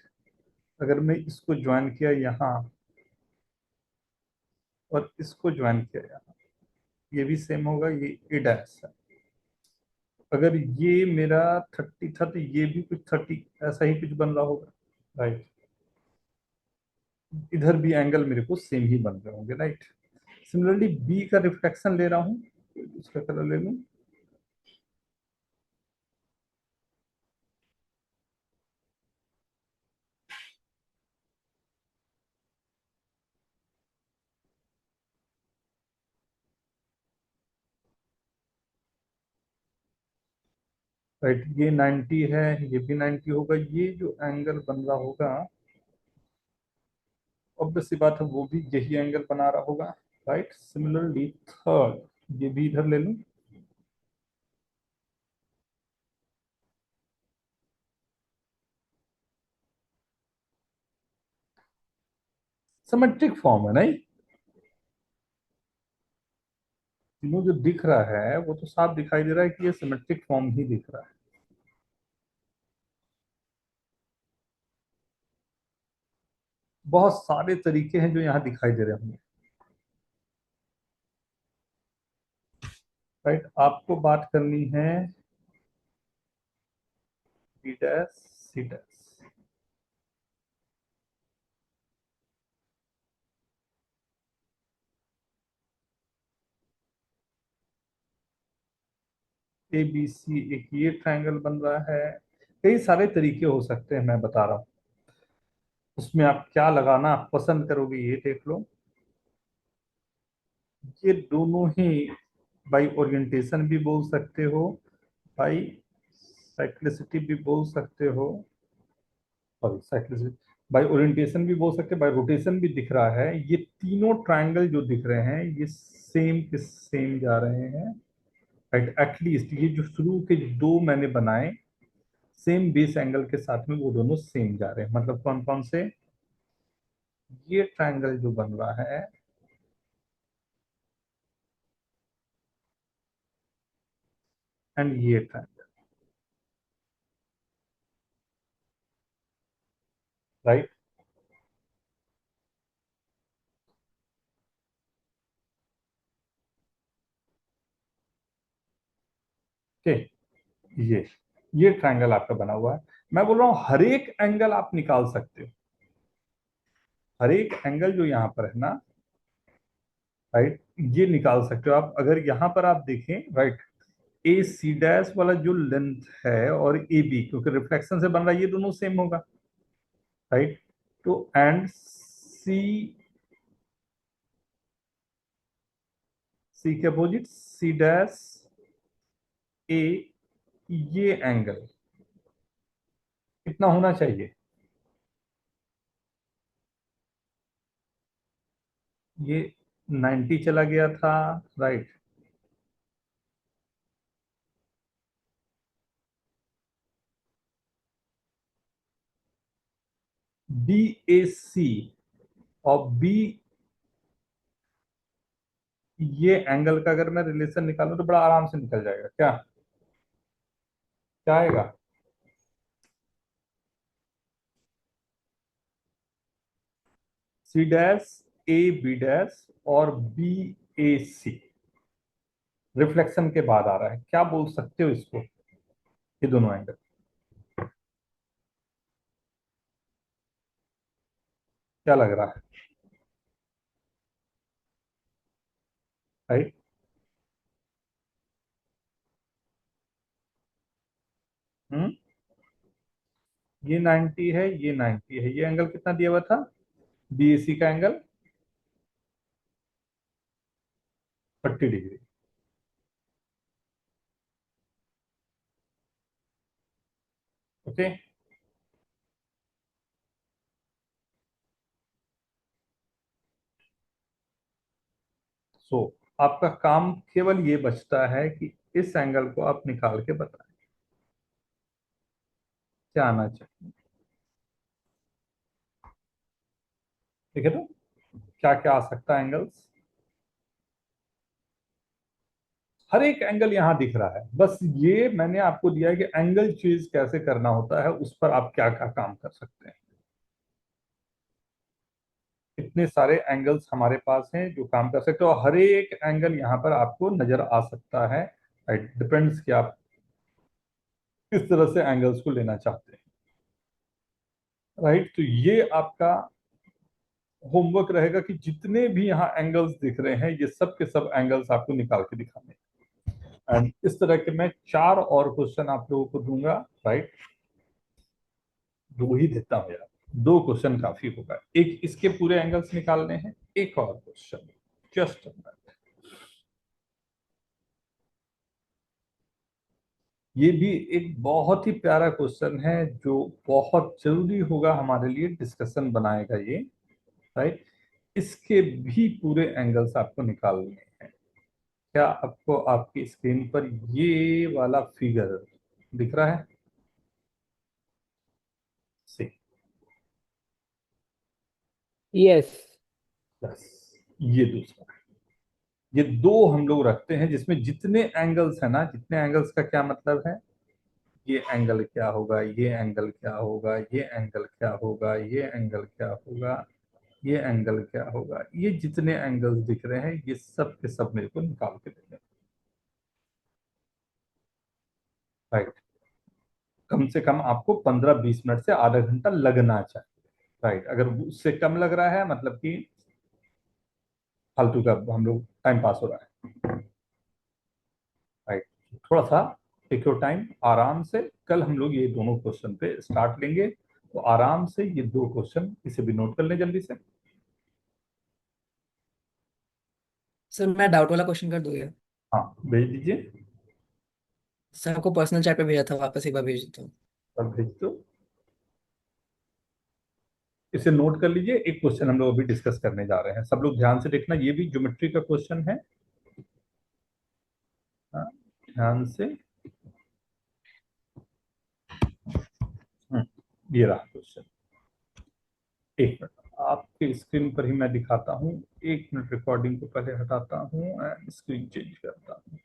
अगर मैं इसको ज्वाइन किया यहाँ और इसको ज्वाइन किया यहाँ, ये भी सेम होगा, ये ए डैश है। अगर ये मेरा 30 था तो ये भी कुछ 30 ऐसा ही कुछ बन रहा होगा, राइट। इधर भी एंगल मेरे को सेम ही बन रहे होंगे, राइट। सिमिलरली बी का रिफ्लेक्शन ले रहा हूँ, इसका कलर ले लूँ। राइट, ये 90 है, ये भी 90 होगा। ये जो एंगल बन रहा होगा, ऑब्वियस सी बात है वो भी यही एंगल बना रहा होगा, राइट। सिमिलरली थर्ड, ये भी इधर ले लूँ। सिमेट्रिक फॉर्म है नहीं, तीनों जो दिख रहा है वो तो साफ दिखाई दे रहा है कि ये सिमेट्रिक फॉर्म ही दिख रहा है। बहुत सारे तरीके हैं जो यहाँ दिखाई दे रहे होंगे, राइट। आपको बात करनी है B dash C dash, A B C, एक ये ट्रायंगल बन रहा है। कई सारे तरीके हो सकते हैं, मैं बता रहा हूँ। उसमें आप क्या लगाना आप पसंद करोगे ये देख लो। ये दोनों ही बाई ओरिएंटेशन भी बोल सकते हो, बाई साइक्लिसिटी भी बोल सकते हो, सॉरी साइक्लिसिटी, बाई ओरिएंटेशन भी बोल सकते हैं, बाई रोटेशन भी दिख रहा है। ये तीनों ट्रायंगल जो दिख रहे हैं ये सेम के सेम जा रहे हैं, राइट। एटलीस्ट ये जो शुरू के दो मैंने बनाए सेम बेस एंगल के साथ में, वो दोनों सेम जा रहे हैं। मतलब कौन कौन से, ये ट्रायंगल जो बन रहा है एंड ये ट्रायंगल, राइट। ओके, ये ट्रायंगल आपका बना हुआ है। मैं बोल रहा हूं हर एक एंगल आप निकाल सकते हो, हर एक एंगल जो यहाँ पर है ना, राइट, ये निकाल सकते हो आप। अगर यहाँ पर आप देखें, राइट, ए सी डैश वाला जो लेंथ है और ए बी, क्योंकि रिफ्लेक्शन से बन रहा है, ये दोनों सेम होगा, राइट। तो एंड सी, सी के अपोजिट सी डैश ए, ये एंगल कितना होना चाहिए? ये 90 चला गया था, राइट। बी ए सी और बी, ये एंगल का अगर मैं रिलेशन निकालूं तो बड़ा आराम से निकल जाएगा। क्या क्या आएगा? C dash A B dash और बी ए सी रिफ्लेक्शन के बाद आ रहा है, क्या बोल सकते हो इसको, ये दोनों एंगल? क्या लग रहा है? राइट। हम्म, ये 90 है, ये 90 है, ये एंगल कितना दिया हुआ था बी ए सी का एंगल? 30 डिग्री। ओके, सो आपका काम केवल ये बचता है कि इस एंगल को आप निकाल के बताएं क्या आना चाहिए। ठीक है, तो क्या क्या आ सकता है एंगल्स? हर एक एंगल यहां दिख रहा है, बस ये मैंने आपको दिया है कि एंगल चेंज कैसे करना होता है, उस पर आप क्या क्या काम कर सकते हैं। इतने सारे एंगल्स हमारे पास हैं जो काम कर सकते हो, और हर एक एंगल यहाँ पर आपको नजर आ सकता है, राइट। डिपेंड्स कि आप किस तरह से एंगल्स को लेना चाहते हैं, राइट। तो ये आपका होमवर्क रहेगा कि जितने भी यहाँ एंगल्स दिख रहे हैं, ये सब के सब एंगल्स आपको निकाल के दिखाने हैं। एंड इस तरह के मैं 4 और क्वेश्चन आप लोगों को दूंगा, राइट। 2 ही देता हूँ यार, 2 क्वेश्चन काफी होगा। एक इसके पूरे एंगल्स निकालने हैं, एक और क्वेश्चन, जस्ट ये भी एक बहुत ही प्यारा क्वेश्चन है जो बहुत जरूरी होगा हमारे लिए, डिस्कशन बनाएगा ये, राइट। इसके भी पूरे एंगल्स आपको निकालने हैं। क्या आपको आपकी स्क्रीन पर ये वाला फिगर दिख रहा है? सी, यस। बस ये दूसरा, ये 2 हम लोग रखते हैं जिसमें जितने एंगल्स है ना, जितने एंगल्स का क्या मतलब है, ये एंगल क्या होगा, ये एंगल क्या होगा, ये एंगल क्या होगा, ये एंगल क्या होगा, ये एंगल क्या होगा, ये जितने एंगल्स दिख रहे हैं ये सब के सब मेरे को निकाल के देने, राइट। कम से कम आपको 15-20 मिनट से आधा घंटा लगना चाहिए, राइट। अगर उससे कम लग रहा है मतलब कि फालतू का हम लोग टाइम पास हो रहा है, राइट। थोड़ा सा टेक योर टाइम, आराम से। कल हम लोग ये दोनों क्वेश्चन पे स्टार्ट लेंगे, तो आराम से ये 2 क्वेश्चन इसे भी नोट कर लें जल्दी से। सर मैं डाउट वाला क्वेश्चन कर दूँ या? हाँ, भेज दीजिए, सर आपको पर्सनल चैट पे भेजा था, वापस एक बार भेज देता हूँ। और भेज दो। इसे नोट कर लीजिए, एक क्वेश्चन हम लोग अभी डिस्कस करने जा रहे हैं, सब लोग ध्यान से देखना, ये भी ज्योमेट्री का क्वेश्चन है। हाँ, ध्यान से। ये रहा क्वेश्चन। एक मिनट, आपके स्क्रीन पर ही मैं दिखाता हूँ, 1 मिनट, रिकॉर्डिंग को पहले हटाता हूँ एंड स्क्रीन चेंज करता हूँ।